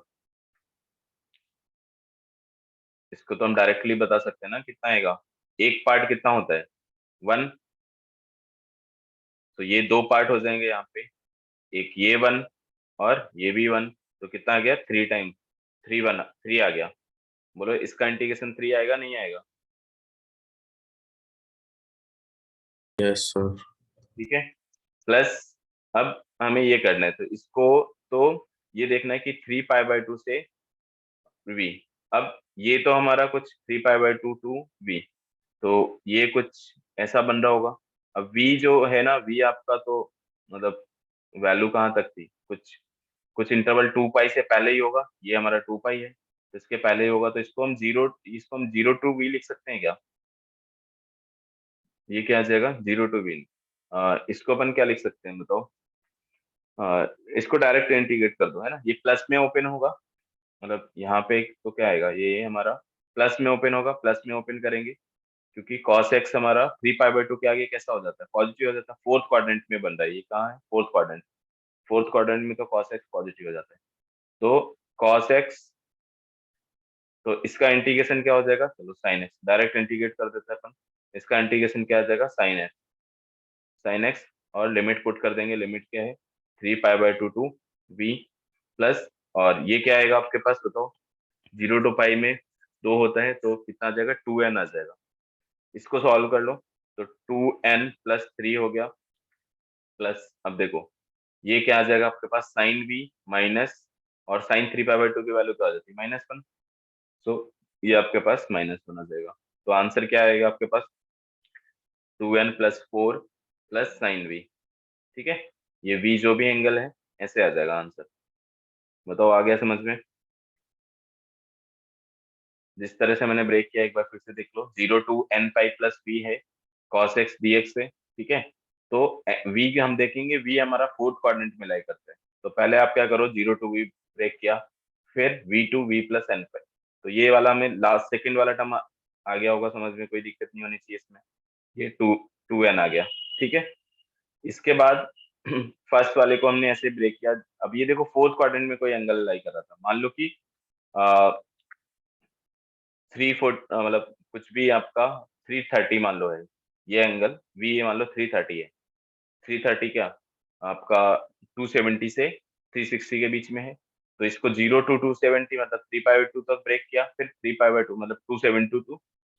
इसको तो हम डायरेक्टली बता सकते हैं ना कितना आएगा। एक पार्ट कितना होता है 1, तो ये 2 पार्ट हो जाएंगे यहाँ पे, एक ये 1 और ये भी 1, तो कितना आ गया 3 टाइम 3 आ गया। बोलो इसका इंटीग्रेशन 3 आएगा नहीं आएगा?
Yes sir.
ठीक है। प्लस अब हमें ये करना है, तो इसको तो ये देखना है कि 3π/2 से v। अब ये तो हमारा कुछ 3π/2 टू v, तो ये कुछ ऐसा बन रहा होगा। अब v जो है ना, v आपका तो मतलब वैल्यू कहाँ तक थी, कुछ कुछ इंटरवल 2π से पहले ही होगा। ये हमारा 2π है, तो इसके पहले ही होगा, तो इसको हम 0 to v लिख सकते हैं क्या? ये क्या आ जाएगा 0 to v। इसको अपन क्या लिख सकते हैं बताओ? इसको डायरेक्ट इंटीग्रेट कर दो, है ना, ये प्लस में ओपन होगा, मतलब यहाँ पे तो क्या आएगा, ये हमारा प्लस में ओपन होगा, प्लस में ओपन करेंगे, क्योंकि cos x हमारा 3π/2 के आगे कैसा हो जाता है, पॉजिटिव हो जाता है, फोर्थ क्वाड्रेंट में बन रहा है, ये कहाँ है फोर्थ क्वाड्रेंट, फोर्थ क्वाड्रेंट में तो cos x पॉजिटिव हो जाता है। तो cos x, तो इसका इंटीग्रेशन क्या हो जाएगा, चलो sin x डायरेक्ट इंटीग्रेट कर देते हैं अपन। इसका इंटीग्रेशन क्या आ जाएगा sin x, और लिमिट पुट कर देंगे, लिमिट क्या है 3π/2 टू v प्लस, और ये क्या आएगा आपके पास बताओ, 0 to π में 2 होता है, तो कितना आ जाएगा 2n आ जाएगा। इसको सॉल्व कर लो, तो 2n+3 हो गया, प्लस अब देखो ये क्या आ जाएगा आपके पास साइन v माइनस, और साइन 3π/2 की वैल्यू क्या आ जाती है -1, सो ये आपके पास -1 आ जाएगा। तो आंसर क्या आएगा आपके पास 2n+4 प्लस साइन v। ठीक है, ये v जो भी एंगल है ऐसे आ जाएगा आंसर। बताओ आ गया समझ में? जिस तरह से मैंने ब्रेक किया एक बार फिर से देख लो, 0 to n π+v है, cos x dx है। ठीक है, तो v के हम देखेंगे, v हमारा फोर्थ क्वाड्रेंट में लाई करता है, तो पहले आप क्या करो 0 to v ब्रेक किया, फिर v+n π, तो ये वाला हमें लास्ट सेकंड वाला टर्म आ गया होगा समझ में, कोई दिक्कत नहीं होनी चाहिए इसमें, ये 2n आ गया। ठीक है, इसके बाद फर्स्ट वाले को हमने ऐसे ब्रेक किया। अब ये देखो फोर्थ क्वाड्रेंट में कोई एंगल लाई कर रहा था, मान लो कि 3 फुट, मतलब कुछ भी आपका 330 मान लो है ये एंगल, वी मान लो 330 है, 330 क्या आपका 270 से 360 के बीच में है, तो इसको 0 to 270 मतलब 3π/2 तक ब्रेक किया, फिर 3π/2 मतलब 270 to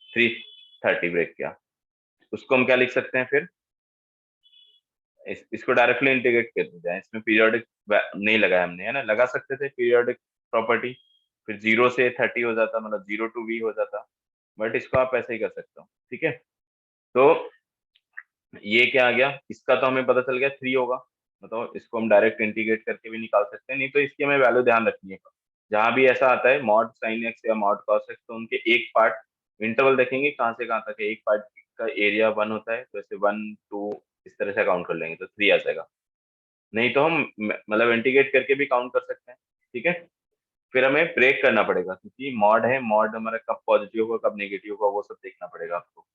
330 ब्रेक किया। उसको हम क्या लिख सकते हैं फिर, इसको डायरेक्टली इंटीग्रेट कर दिया जाए, इसमें पीरियोडिक नहीं लगाया हमने, है ना, लगा सकते थे पीरियोडिक प्रॉपर्टी, फिर 0 से 30 हो जाता, मतलब 0 to v हो जाता, बट इसको आप ऐसे ही कर सकते हो। ठीक है, तो ये क्या आ गया, इसका तो हमें पता चल गया 3 होगा, मतलब इसको हम डायरेक्ट इंटीग्रेट करके भी निकाल सकते हैं, नहीं तो इसकी हमें वैल्यू ध्यान रखनी है। जहां भी ऐसा आता है मॉड साइन एक्स या मॉड कॉस एक्स, तो उनके एक पार्ट इंटरवल देखेंगे कहाँ से कहाँ तक है, एक पार्ट का एरिया 1 होता है, तो ऐसे 1 2 इस तरह से काउंट कर लेंगे तो 3 आ जाएगा, नहीं तो हम मतलब इंटीग्रेट करके भी काउंट कर सकते हैं। ठीक है, फिर हमें ब्रेक करना पड़ेगा, क्योंकि मॉड है, मॉड हमारा कब पॉजिटिव होगा कब नेगेटिव होगा वो सब देखना पड़ेगा आपको।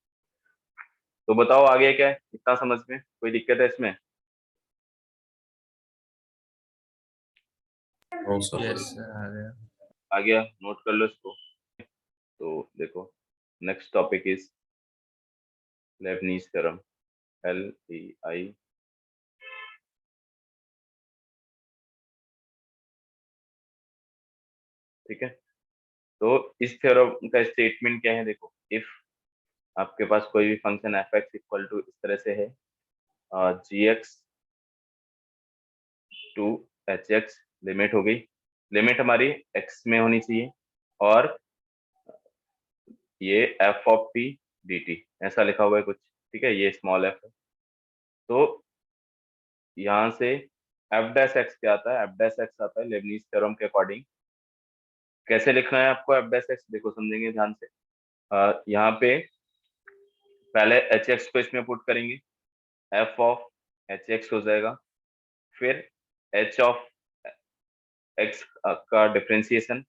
तो बताओ आगे क्या है, इतना समझ में कोई दिक्कत है इसमें?
No sir.
यस सर आ गया।
आ गया, नोट कर लो इसको। तो देखो next topic is Leibniz theorem, LEI। ठीक है, तो इस थ्योरम का स्टेटमेंट क्या है, देखो इफ आपके पास कोई भी function F x equal to इस तरह से है, gx to H X, limit हो गई, लिमिट हमारी x में होनी चाहिए, और ये F of T D T ऐसा लिखा हुआ है कुछ। ठीक है, ये स्मॉल एफ है, तो यहाँ से एफ डैश एक्स क्या आता है, एफ डैश एक्स आता है लेबनीज थ्योरम के अकॉर्डिंग। कैसे लिखना है आपको एफ डैश एक्स, देखो समझेंगे ध्यान से। यहाँ पे पहले एच एक्स को इसमें पुट करेंगे, एफ ऑफ एच एक्स हो जाएगा, फिर एच ऑफ एक्स का differentiation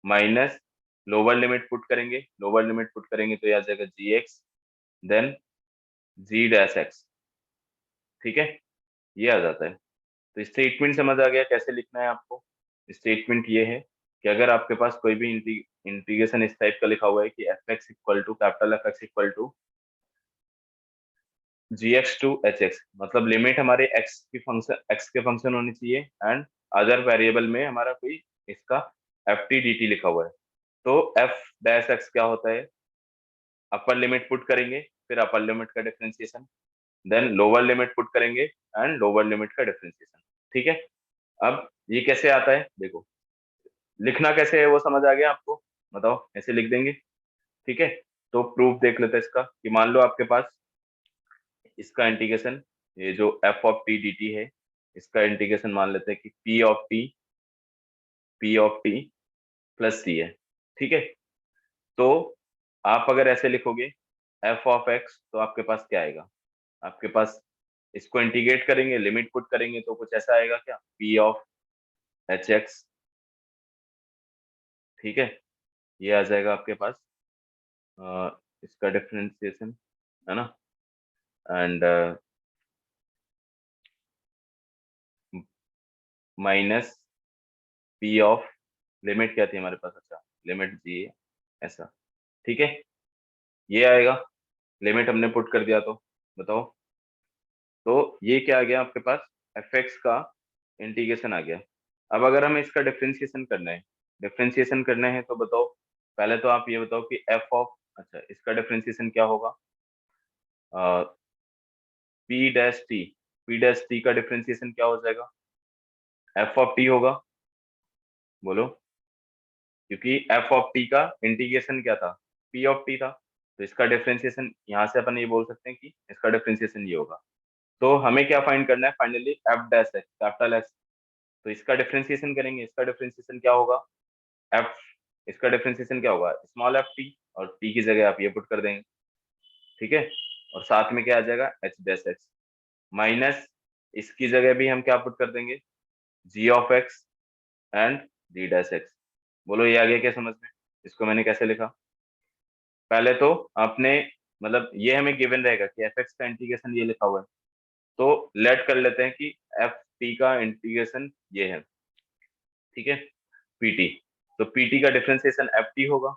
minus lower limit put करेंगे, लोअर लिमिट पुट करेंगे तो ये आ जाएगा जी एक्स देन जी डैश एक्स। ठीक है, ये आ जाता है। तो स्टेटमेंट समझ आ गया कैसे लिखना है आपको। स्टेटमेंट ये है कि अगर आपके पास कोई भी इंटीग्रेशन इस टाइप का लिखा हुआ है कि F x equal to capital F x equal to G X to H X, मतलब लिमिट हमारे एक्स के फंक्शन होनी चाहिए एंड अदर वेरिएबल में हमारा कोई इसका एफ टी डी टी लिखा हुआ है। तो एफ डैश एक्स क्या होता है, अपर लिमिट पुट करेंगे, फिर अपर लिमिट का differentiation, then lower limit put करेंगे एंड लोअर लिमिट का डिफरेंशिएशन। ठीक है, अब ये कैसे आता है देखो, लिखना कैसे है वो समझ आ गया आपको, बताओ ऐसे लिख देंगे। ठीक है, तो प्रूफ देख लेते हैं इसका कि मान लो आपके पास इसका इंटीग्रेशन, ये जो F of T D T है, इसका इंटीग्रेशन मान लेते हैं कि पी ऑफ टी प्लस सी है। ठीक है, तो आप अगर ऐसे लिखोगे एफ ऑफ एक्स, तो आपके पास क्या आएगा, आपके पास इसको इंटीग्रेट करेंगे, लिमिट पुट करेंगे तो कुछ ऐसा आएगा क्या, पी ऑफ एच एक्स। ठीक है, ये आ जाएगा आपके पास इसका डिफरेंशिएशन, है ना, and minus P of limit क्या थी हमारे पास, अच्छा लिमिट जी है ऐसा। ठीक है, ये आएगा, लिमिट हमने पुट कर दिया, तो बताओ, तो ये क्या आ गया आपके पास, एफ एक्स का इंटीग्रेशन आ गया। अब अगर हमें इसका डिफरेंशिएशन करना है तो बताओ, पहले तो आप ये बताओ कि एफ ऑफ, अच्छा इसका डिफरेंशिएशन क्या होगा, पी डैश टी का डिफरेंशिएशन क्या हो जाएगा, एफ ऑफ टी होगा, बोलो, क्योंकि एफ ऑफ टी का इंटीग्रेशन क्या था, पी ऑफ टी था, तो इसका डिफरेंशिएशन यहाँ से अपन ये बोल सकते हैं कि इसका डिफरेंशिएशन ये होगा। तो हमें क्या फाइंड करना है finally, F dash x capital x, तो इसका डिफरेंशिएशन करेंगे, इसका डिफरेंशिएशन क्या होगा, एफ, इसका डिफरेंशिएशन क्या होगा, स्मॉल एफ टी, और टी की जगह आप ये पुट कर देंगे। ठीक है, और साथ में क्या आ जाएगा, एच डैश एक्स, माइनस इसकी जगह भी हम क्या पुट कर देंगे, G of X and G dash X. बोलो ये आ गया क्या समझ में, इसको मैंने कैसे लिखा, पहले तो आपने, मतलब ये हमें गिवन रहेगा कि एफ एक्स का इंटीग्रेशन ये लिखा हुआ है, तो लेट कर लेते हैं कि एफ टी का इंटीग्रेशन ये है। ठीक है, पीटी, तो पीटी का डिफरेंशिएशन एफ टी होगा,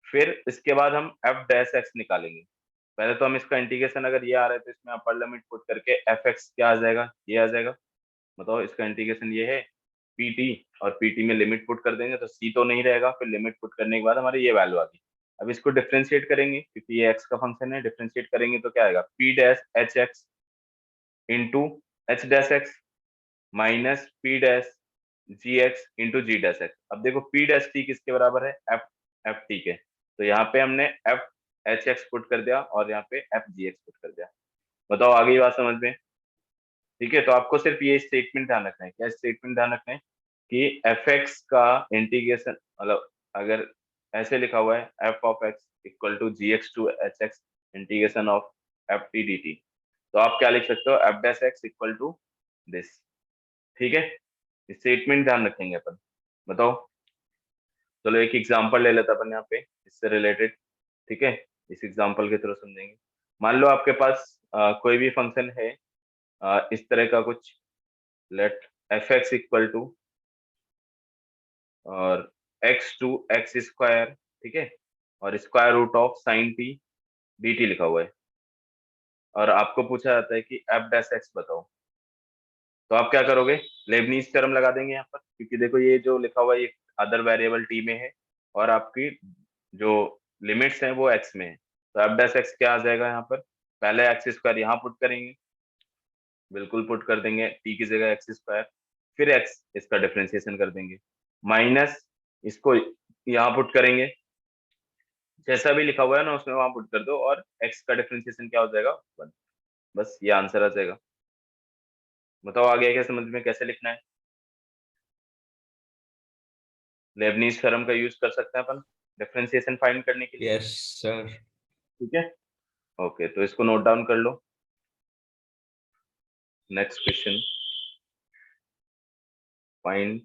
फिर इसके बाद हम एफ डैश एक्स निकालेंगे। पहले तो हम इसका इंटीग्रेशन अगर ये आ रहा है तो इसमें अपर लिमिट पुट करके एफ एक्स क्या आ जाएगा, ये आ जाएगा, बताओ इसका इंटीग्रेशन ये है पीटी, और पीटी में लिमिट पुट कर देंगे तो सी तो नहीं रहेगा, फिर लिमिट पुट करने के बाद हमारी ये वैल्यू आ गई। अब इसको डिफरेंशिएट करेंगे क्योंकि ये एक्स का फंक्शन है, डिफरेंशिएट करेंगे तो क्या आएगा, P dash H X into H dash X minus P dash G X into G dash X. अब देखो पी डैश टी किसके बराबर है, एफ एफ टी के, तो यहाँ पे हमने एफ एच एक्स पुट कर दिया और यहाँ पे एफ जी एक्स पुट कर दिया। बताओ आ गई बात समझ में। ठीक है, तो आपको सिर्फ ये स्टेटमेंट ध्यान रखना है, क्या स्टेटमेंट ध्यान रखना है कि एफ एक्स का इंटीग्रेशन, मतलब अगर ऐसे लिखा हुआ है F of X equal to G X to H X integration of F T D T, तो आप क्या लिख सकते हो, F dash X equal to this. ठीक है, स्टेटमेंट ध्यान रखेंगे अपन। बताओ, चलो एक एग्जांपल ले लेते अपन यहाँ पे इससे रिलेटेड। ठीक है, इस एग्जांपल के थ्रू समझेंगे। मान लो आपके पास कोई भी फंक्शन है इस तरह का कुछ, let F x equal to और एक्स टू एक्स स्क्वायर, ठीक है, और square root of sine T D T लिखा हुआ है, और आपको पूछा जाता है कि एफ डैश एक्स बताओ, तो आप क्या करोगे, लेबनीज थ्योरम लगा देंगे यहाँ पर, क्योंकि देखो ये जो लिखा हुआ है ये अदर वेरिएबल टी में है और आपकी जो लिमिट्स हैं वो एक्स में है, तो एफ डैश एक्स क्या आ जाएगा यहाँ पर, पहले एक्स स्क्वायर यहाँ पुट करेंगे, बिल्कुल पुट कर देंगे टी की जगह एक्स स्क्वायर, फिर एक्स इसका डिफरेंशिएशन कर देंगे, माइनस इसको यहाँ पुट करेंगे, जैसा भी लिखा हुआ है ना उसमें वहां पुट कर दो, और एक्स का डिफरेंशिएशन क्या हो जाएगा 1। बस ये आंसर आ जाएगा। बताओ आ गया क्या समझ में, कैसे लिखना है, लेबनीज थ्योरम का यूज कर सकते हैं अपन डिफरेंशिएशन फाइंड करने के लिए।
Yes sir.
ठीक है, ओके, तो इसको नोट डाउन कर लो। Next question, find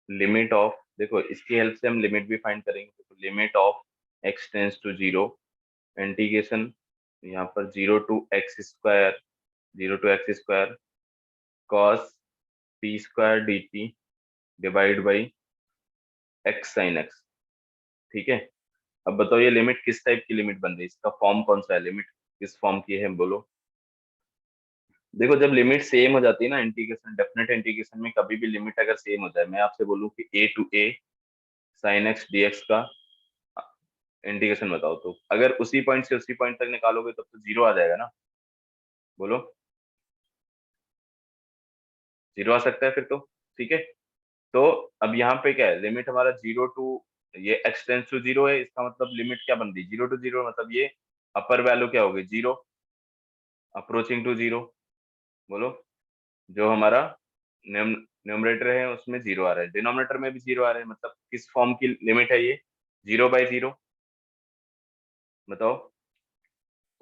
limit of, देखो इसकी हेल्प से हम लिमिट भी फाइंड करेंगे। तो limit of X tends to zero, integration यहाँ पर zero to X square cos T square D T divide by X sine X. ठीक है। अब बताओ ये लिमिट किस टाइप की लिमिट बन रही है, इसका फॉर्म कौन सा है, लिमिट किस फॉर्म की है बोलो। देखो जब लिमिट सेम हो जाती है ना इंटीग्रेशन, डेफिनेट इंटीग्रेशन में कभी भी लिमिट अगर सेम हो जाए, मैं आपसे बोलूं कि a to a sin x dx का इंटीग्रेशन बताओ, तो अगर उसी पॉइंट से उसी पॉइंट तक निकालोगे तब तो जीरो आ जाएगा ना, बोलो। जीरो आ सकता है फिर तो, ठीक है। तो अब यहाँ पे क्या है, लिमिट हमारा जीरो टू, ये x टेंस टू जीरो है, इसका मतलब लिमिट क्या बन रही, जीरो टू जीरो, मतलब ये अपर वैल्यू क्या होगी, जीरो, अप्रोचिंग टू जीरो, बोलो। जो हमारा न्यूमरेटर है उसमें जीरो आ रहा है, डिनोमिनेटर में भी जीरो आ रहा है, मतलब किस फॉर्म की लिमिट है ये, जीरो बाई जीरो, बताओ।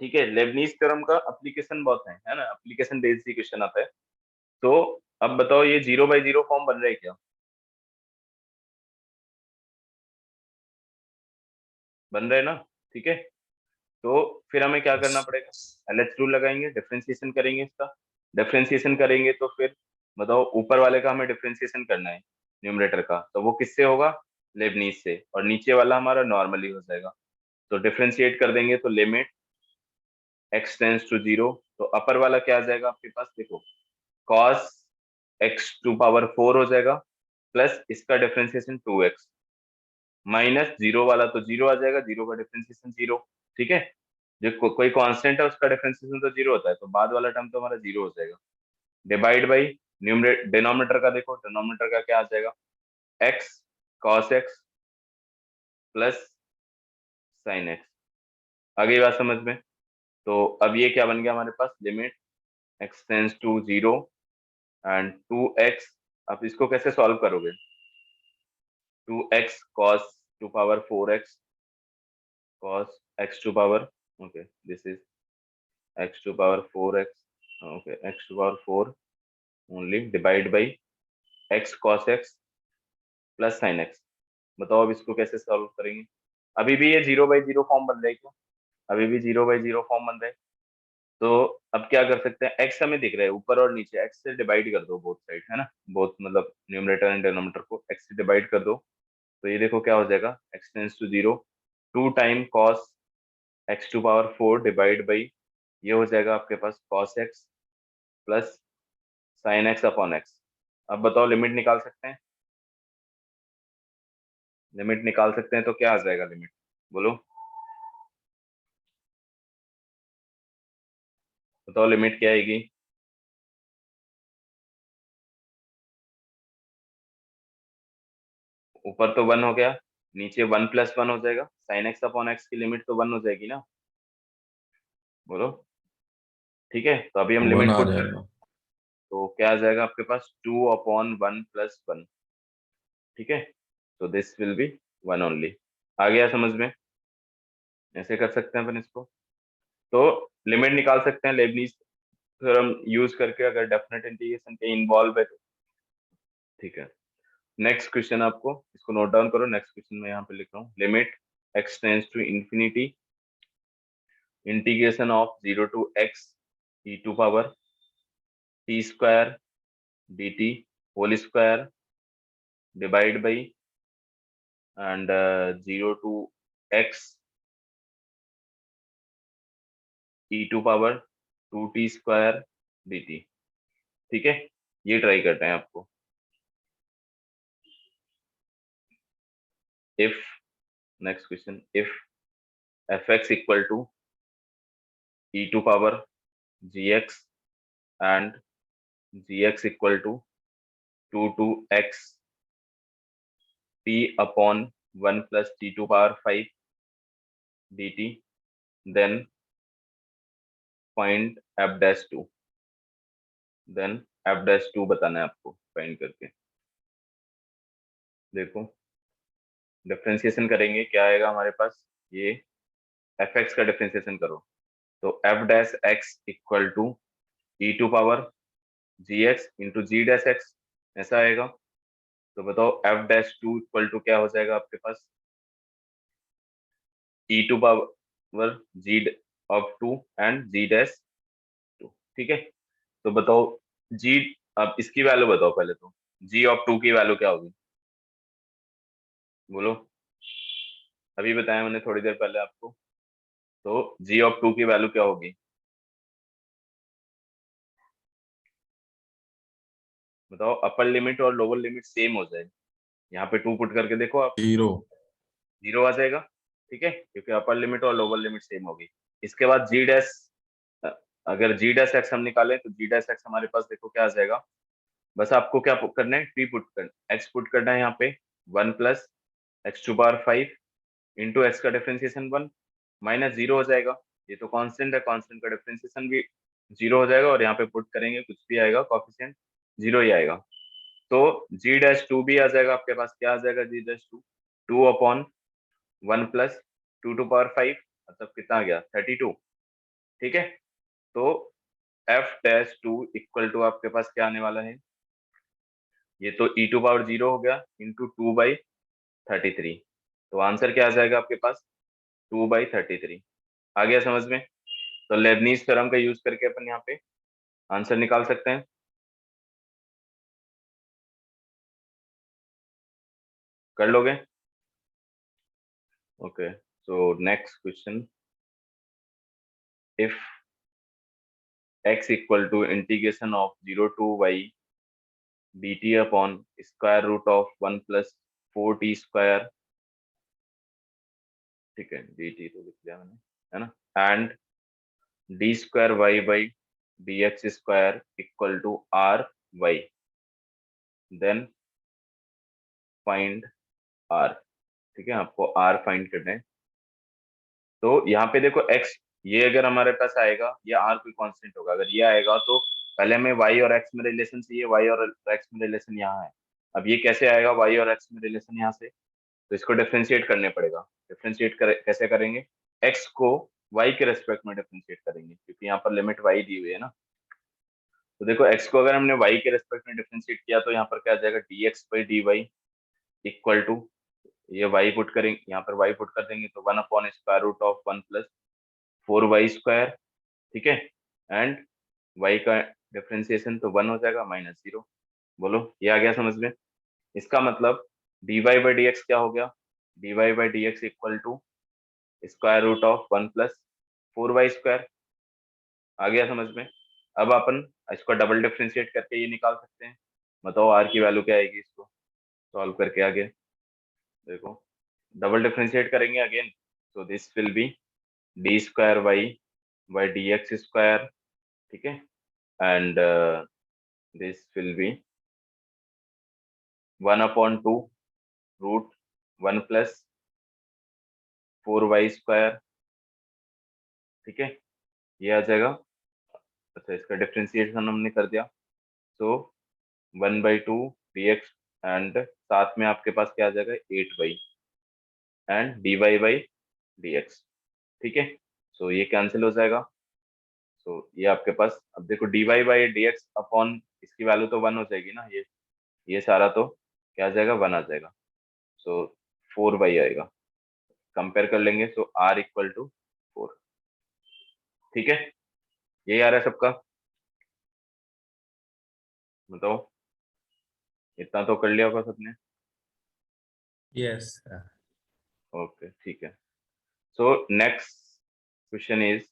ठीक है, लेबनीज थ्योरम का एप्लीकेशन बहुत है ना, एप्लीकेशन बेस्ड ही क्वेश्चन आता है। तो अब बताओ ये जीरो बाई जीरो फॉर्म बन रहा है क्या, बन रहा है ना, ठीक है। तो फिर हमें क्या करना
Yes.
पड़ेगा, एलएच रूल लगाएंगे, डिफरेंशिएशन करेंगे इसका। डिफरेंशिएशन करेंगे तो फिर बताओ ऊपर वाले का हमें डिफरेंशिएशन करना है न्यूमरेटर का, तो वो किससे होगा, लेबनीज से, और नीचे वाला हमारा नॉर्मली हो जाएगा। तो डिफरेंशिएट कर देंगे तो limit x tends to zero, तो अपर वाला क्या आ जाएगा आपके पास, देखो cos x टू पावर 4 हो जाएगा, प्लस इसका डिफरेंशिएशन 2x, माइनस जीरो वाला तो जीरो आ जाएगा, जीरो का डिफरेंशिएशन जीरो, ठीक है। जो कोई कांस्टेंट है उसका डिफरेंशिएशन तो जीरो होता है, तो बाद वाला टर्म तो हमारा जीरो हो जाएगा। डिवाइड बाई न्यूमरेटर, डिनोमिनेटर का देखो, डिनोमिनेटर का क्या आ जाएगा, x cos x plus sin x, आगे बात समझ में। तो अब ये क्या बन गया हमारे पास, limit x tends to zero and 2x, अब इसको कैसे सॉल्व करोगे, 2x cos to power 4x cos x to power, okay this is x to power 4x, okay x to power 4 only, divide by x cos x plus sin x। बताओ अब इसको कैसे solve करेंगे, अभी भी ये zero by zero form बन रहा है क्या, अभी भी जीरो बाई जीरो फॉर्म बन रहा है। तो अब क्या कर सकते हैं, x हमें दिख रहा है ऊपर और नीचे, x से डिवाइड कर दो बोथ साइड, है ना, बोथ मतलब न्यूमरेटर एंड डिनोमिनेटर को x से डिवाइड कर दो, तो ये देखो क्या हो जाएगा, x tends to zero, 2 time cos x to power 4 divide by, ये हो जाएगा आपके पास cos x plus sin x upon x। अब बताओ लिमिट निकाल सकते हैं, लिमिट निकाल सकते हैं तो क्या आ जाएगा लिमिट, बोलो। बताओ लिमिट क्या आएगी, ऊपर तो वन हो गया, नीचे वन प्लस वन हो जाएगा, साइन एक्स अपॉन एक्स की लिमिट तो वन हो जाएगी ना, बोलो। ठीक है, तो अभी हम
वन
लिमिट
आ
पुट कर,
जाएगा।
तो क्या आ जाएगा आपके पास, two upon one plus one, ठीक है। तो this will be one only, आ गया समझ में, ऐसे कर सकते हैं अपन इसको। तो लिमिट निकाल सकते हैं लेबनीज थ्योरम यूज करके, अगर डेफिनेट इंटीग्रेशन के इन्वॉल्व है तो, ठीक है। नेक्स्ट क्वेश्चन आपको, इसको नोट डाउन करो, नेक्स्ट क्वेश्चन मैं यहाँ पे लिख रहा हूँ, limit x tends to infinity integration of zero to x e to power t square D t whole square divide by and zero to x e to power two t square D t, ठीक है। ये try करते हैं आपको, if, next question, if f x equal to E to power ji x and ji x equal to two x t upon one plus t to power five d T, then find f dash two, then f dash two बताना है आपको find करके। देखो differentiation करेंगे क्या आएगा हमारे पास, ये एफ एक्स का डिफरेंशिएशन करो, तो F dash X equal to E to power ji X into G dash X, ऐसा आएगा। तो बताओ F dash two equal to क्या हो जाएगा आपके पास, E to power G of two and G dash two, ठीक है। तो बताओ जी, अब इसकी वैल्यू बताओ पहले, तो जी ऑफ टू की वैल्यू क्या होगी, बोलो। अभी बताया मैंने थोड़ी देर पहले आपको। तो जी ऑफ टू की वैल्यू क्या होगी, बताओ। अपर लिमिट और लोअर लिमिट सेम हो जाए, यहाँ पे टू पुट करके देखो आप,
0।
जीरो आ जाएगा। ठीक है, क्योंकि अपर लिमिट और लोअर लिमिट सेम होगी। इसके बाद जी डैश, अगर जी डैश एक्स हम निकालें तो जी डैश एक्स हमारे पास देखो क्या आ जाएगा। बस आपको क्या करना है, टी पुट करना, एक्स पुट करना है यहाँ पे, 1 + x⁵ इंटू एक्स का डिफरेंशिएशन 1 माइनस जीरो हो जाएगा। ये तो कांस्टेंट है, कांस्टेंट का डिफरेंशिएशन भी जीरो हो जाएगा, और यहाँ पे पुट करेंगे कुछ भी आएगा, कोफिशिएंट जीरो ही आएगा। तो जी डैश टू भी आ जाएगा आपके पास। क्या आ जाएगा, जी डैश टू, 2/1 + 2⁵, मतलब कितना आ गया, 32। ठीक है, तो F dash two equal to आपके पास क्या आने वाला है, ये तो e⁻0 हो गया इंटू 2/33। तो आंसर क्या आ जाएगा आपके पास, 2/33। आ गया समझ में। तो लेबनीज थ्योरम का यूज करके अपन यहाँ पे आंसर निकाल सकते हैं। कर लोगे, okay. So next question, if x equal to integration of 0 to y dt upon square root of 1 + 4t², ठीक है, dt तो लिख दिया मैंने, है ना, and d²y/dx² equal to ry, then find r। ठीक है, आपको r फाइंड करना है। तो यहाँ पे देखो x, ये अगर हमारे पास आएगा, ये r कोई कांस्टेंट होगा, अगर ये आएगा तो पहले हमें y और x में रिलेशन चाहिए, y और x में रिलेशन यहाँ है। अब ये कैसे आएगा y और x में रिलेशन यहाँ से, तो इसको डिफरेंशिएट करने पड़ेगा। कैसे करेंगे, x को y के रेस्पेक्ट में डिफरेंशिएट करेंगे, क्योंकि यहाँ पर लिमिट y दी हुई है ना। तो देखो x को अगर हमने y के रेस्पेक्ट में डिफरेंशिएट किया तो यहाँ पर क्या आ जाएगा, dx/dy इक्वल टू, ये y पुट करेंगे, यहाँ पर y पुट कर देंगे तो 1/√1 + 4y²। ठीक है, एंड y का डिफरेंशिएशन तो 1 हो जाएगा माइनस जीरो। बोलो, ये आ गया समझ में। इसका मतलब dy/dx क्या हो गया, dy/dx इक्वल टू √1 + 4y²। आ गया समझ में। अब अपन इसको डबल डिफरेंशिएट करके ये निकाल सकते हैं। बताओ r की वैल्यू क्या आएगी, इसको सॉल्व करके आगे देखो। डबल डिफरेंशिएट करेंगे again, so this will be d²y/dx²। ठीक है, and this will be 1/2 √1 + 4y²। ठीक है, ये आ जाएगा। अच्छा, इसका डिफरेंशिएशन हमने कर दिया, so 1/2 dx, एंड साथ में आपके पास क्या आ जाएगा, 8y एंड dy/dx। ठीक है, सो ये कैंसिल हो जाएगा। सो ये आपके पास, अब देखो dy/dx अपॉन इसकी वैल्यू तो 1 हो जाएगी ना, ये सारा तो क्या आ जाएगा, 1 आ जाएगा। सो 4y आएगा, कंपेयर कर लेंगे, सो r इक्वल टू 4। ठीक है, यही आ रहा है सबका, बताओ। इतना तो कर लिया होगा सबने,
Yes.
ओके ठीक है। So next question is,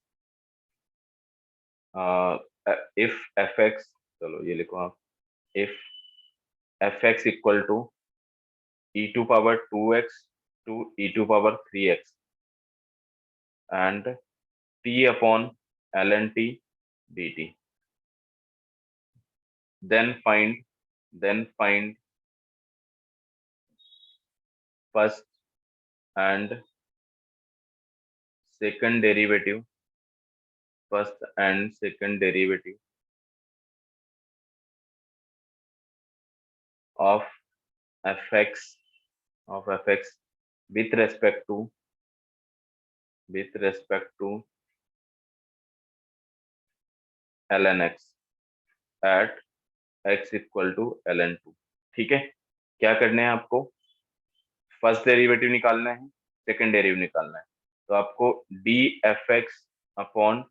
if fx, चलो ये लिखो आप, if fx equal to e⁻2x to e⁻3x and t upon ln t dt, then find first and second derivative, first and second derivative of fx with respect to ln x at x equal to ln 2। ठीक है, क्या करना है आपको, first derivative निकालना है, second derivative निकालना है। तो आपको डी एफ एक्स अपॉन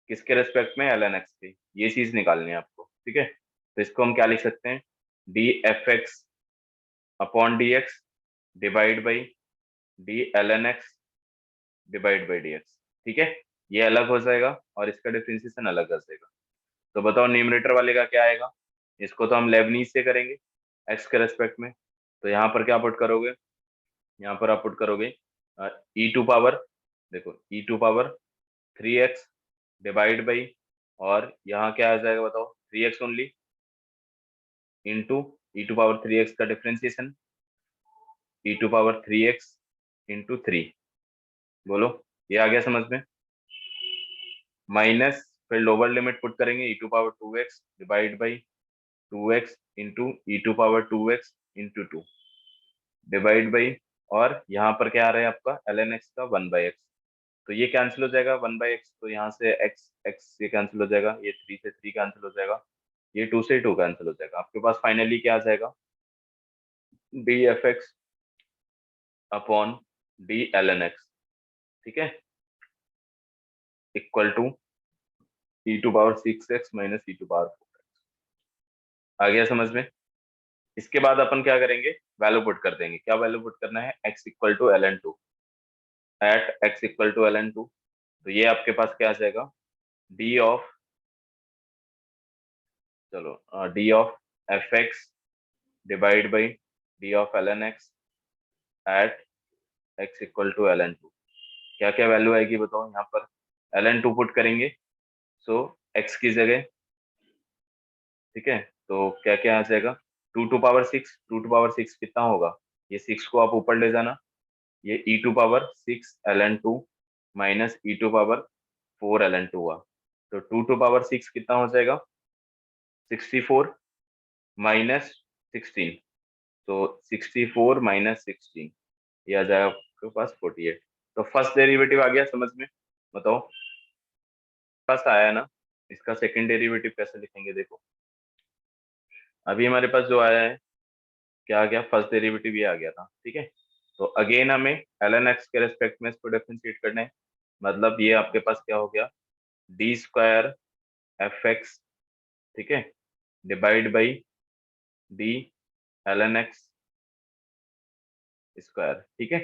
किसके रेस्पेक्ट में, ln x के, ये चीज निकालनी है आपको। ठीक है, तो इसको हम क्या लिख सकते हैं, d f x upon d x divide by d l N x divide by d x. ठीक है, ये अलग हो जाएगा और इसका डिफ्रेंसिएशन अलग हो जाएगा। तो बताओ न्यूमरेटर वाले का क्या आएगा? इसको तो हम लेबनीज से करेंगे एक्स के रेस्पेक्ट में। तो यहाँ पर क्या पुट करोगे? यहाँ पर आप पुट करोगे ई टू पावर, देखो E to power 3x divide by, और यहाँ क्या आ जाएगा बताओ? 3x only into E to power 3x का differentiation, E to power 3x into 3। बोलो, ये आ गया समझ में? माइनस, फिर लोअर लिमिट पुट करेंगे E to power 2x divide by 2x into E to power 2x into 2 divide by, और यहाँ पर क्या आ रहा है आपका एल एन एक्स का 1/x। तो ये कैंसिल हो जाएगा 1/x, तो यहाँ से x x ये कैंसिल हो जाएगा, ये 3 से 3 कैंसिल हो जाएगा, ये 2 से 2 कैंसिल हो जाएगा। आपके पास फाइनली क्या आ जाएगा? D f x upon d l N x, ठीक है, equal to E to power 6x minus E to power 4x। आ गया समझ में? इसके बाद अपन क्या करेंगे? वैल्यू पुट कर देंगे। क्या वैल्यू पुट करना है? x equal to l n two, at x equal to l n two. तो ये आपके पास क्या आ जाएगा? डी ऑफ, चलो d of F x divide by D of L N x at x equal to l n two. क्या क्या वैल्यू आएगी बताओ? यहाँ पर एल एन टू पुट करेंगे, सो एक्स की जगह, ठीक है, तो क्या क्या आ जाएगा? 2 टू पावर 6, 2 टू पावर 6 कितना होगा? ये 6 को आप ऊपर ले जाना, ये E to power 6 ln 2 minus E to power 4 ln 2 हुआ। तो 2 टू पावर 6 कितना हो जाएगा? 64 माइनस 16, तो 64 माइनस 16, ये आ जाएगा आपके पास 48। तो फर्स्ट डेरिवेटिव आ गया समझ में? बताओ, फर्स्ट आया ना, इसका सेकंड डेरिवेटिव कैसे लिखेंगे? देखो, अभी हमारे पास जो आया है, क्या आ गया? फर्स्ट डेरिवेटिव ये आ गया था, ठीक है। तो अगेन हमें एल एन एक्स के रेस्पेक्ट में इसको डिफरेंशिएट करना है। मतलब ये आपके पास क्या हो गया? डी स्क्वायर एफ एक्स, ठीक है, divide by d l N x square, ठीक है।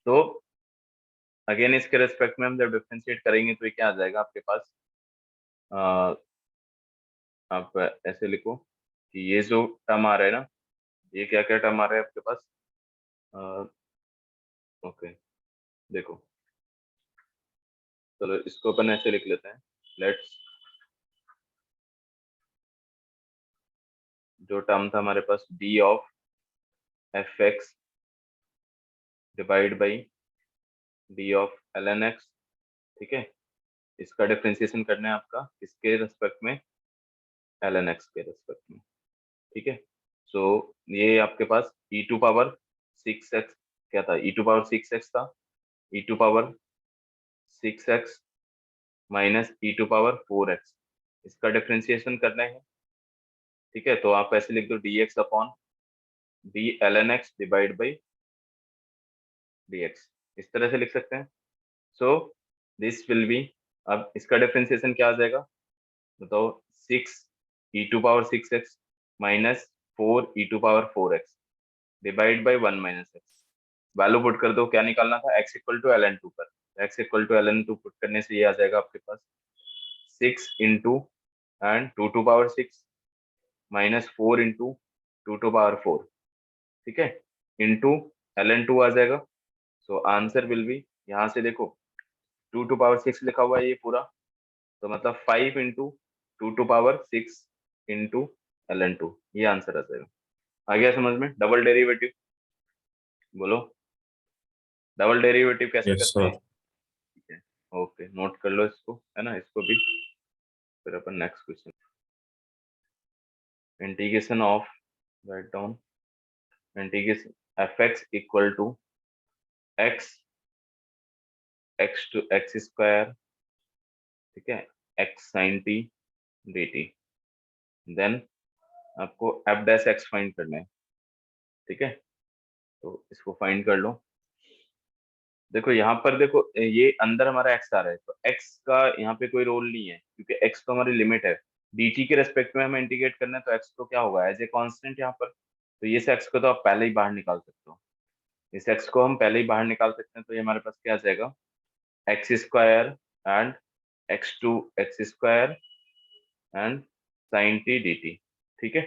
तो अगेन इसके रेस्पेक्ट में हम जब डिफरेंशिएट करेंगे तो ये क्या आ जाएगा आपके पास? आ, आप ऐसे लिखो कि ये जो टर्म आ रहा है ना, ये क्या क्या टर्म आ रहा है आपके पास? ओके, देखो, चलो इसको अपन ऐसे लिख लेते हैं। लेट्स, जो टर्म था हमारे पास D of F x divide by D of L N x, ठीक है, इसका डिफ्रेंसिएशन करना है आपका इसके रेस्पेक्ट में, एल एन एक्स के रेस्पेक्ट में, ठीक है। सो ये आपके पास ई टू पावर 6x, क्या था? ई टू पावर 6x था, E to power 6x minus E to power 4x, इसका डिफ्रेंसिएशन करना है, ठीक है। तो आप ऐसे लिख दो d x upon d l N x divide by d x, इस तरह से लिख सकते हैं। सो दिस विल बी, अब इसका डिफ्रेंसिएशन क्या आ जाएगा बताओ? 6 e⁻⁶ minus 4 e⁻⁴x divide by 1 minus x. Value put कर दो, क्या निकालना था? x equal to l n two पर, x equal to l n two पुट करने से ये आ जाएगा आपके पास 6 into and 2 to power 6 minus 4 into 2 to power 4, ठीक है, इंटू एल एन टू आ जाएगा। सो आंसर विल बी, यहाँ से देखो 2 टू पावर 6 लिखा हुआ है ये पूरा, तो मतलब 5 into 2 to power 6 into l n two, ये आंसर आ जाएगा। आ गया समझ में? डबल डेरिवेटिव, बोलो डबल डेरिवेटिव कैसे
Yes,
करते
sir.
हैं? ठीक है, ओके, नोट कर लो इसको, है ना, इसको भी। फिर अपन next question, integration of, write down, integration F x equal to X X to X square, ठीक है, X sine T D T. Then आपको एफ डैश एक्स फाइंड करना है, ठीक है। तो इसको फाइंड कर लो। देखो यहाँ पर, देखो ये अंदर हमारा एक्स आ रहा है, तो एक्स का यहाँ पे कोई रोल नहीं है क्योंकि एक्स तो हमारी लिमिट है। dt के रेस्पेक्ट में हमें इंटीग्रेट करना है, तो एक्स तो क्या होगा? एज ए कांस्टेंट यहाँ पर। तो इस एक्स को तो आप पहले ही बाहर निकाल सकते हो, इस एक्स को हम पहले ही बाहर निकाल सकते हैं। तो ये हमारे पास क्या आ जाएगा, x square and x2 x square and sine T D t. ठीक है,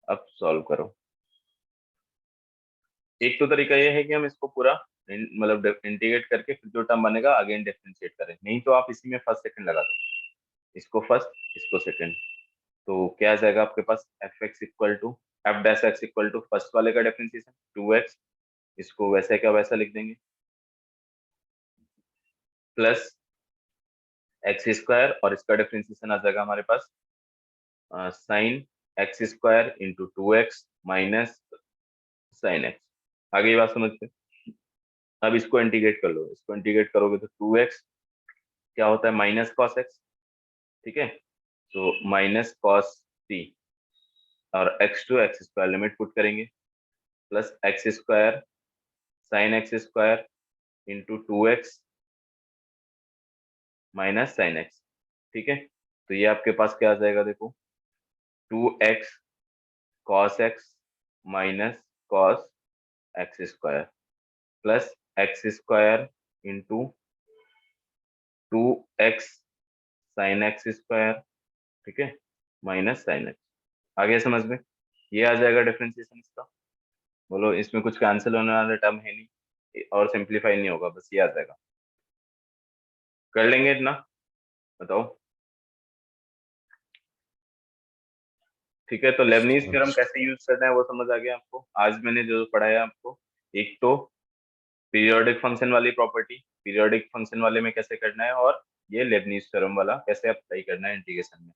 अब सॉल्व करो। एक तो तरीका ये है कि हम इसको पूरा मतलब इंटीग्रेट करके फिर जो टर्म बनेगा अगेन डिफरेंशिएट करें, नहीं तो आप इसी में फर्स्ट सेकंड लगा दो, इसको फर्स्ट इसको सेकंड। तो क्या आ जाएगा आपके पास, F x equal to F dash X equal to first वाले का डिफरेंशिएशन 2x, इसको वैसे क्या वैसा लिख देंगे, प्लस एक्स स्क्वायर और इसका डिफरेंशिएशन आ जाएगा हमारे पास sine X square into 2x minus sine X. आगे ये बात समझते हैं। अब इसको इंटीग्रेट कर लो, इसको इंटीग्रेट करोगे तो 2x क्या होता है, माइनस कॉस एक्स। ठीक है, तो माइनस कॉस टी और X to X square limit put करेंगे, plus X square sine X square into 2x minus sine X. ठीक है, तो ये आपके पास क्या आ जाएगा, देखो 2x cos x minus cos x square plus X square into 2x sign X square. ठीक है, माइनस साइन एक्स। आगे समझ में, ये आ जाएगा डिफरेंशिएशन इसका। बोलो, इसमें कुछ कैंसिल होने वाला टर्म है नहीं और सिंप्लीफाई नहीं होगा, बस ये आ जाएगा। कर लेंगे इतना, बताओ। ठीक है, तो लेबनीज थ्योरम कैसे यूज करना है वो समझ आ गया आपको। आज मैंने जो पढ़ाया आपको, एक तो पीरियोडिक फंक्शन वाली प्रॉपर्टी, पीरियोडिक फंक्शन वाले में कैसे करना है, और ये लेबनीज थ्योरम वाला कैसे अप्लाई करना है इंटीग्रेशन में।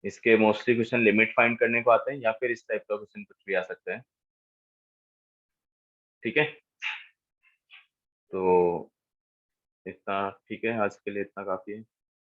इसके मोस्टली क्वेश्चन लिमिट फाइंड करने को आते हैं या फिर इस टाइप का क्वेश्चन कुछ भी आ सकता है। ठीक है, तो इतना ठीक है, आज के लिए इतना काफी है।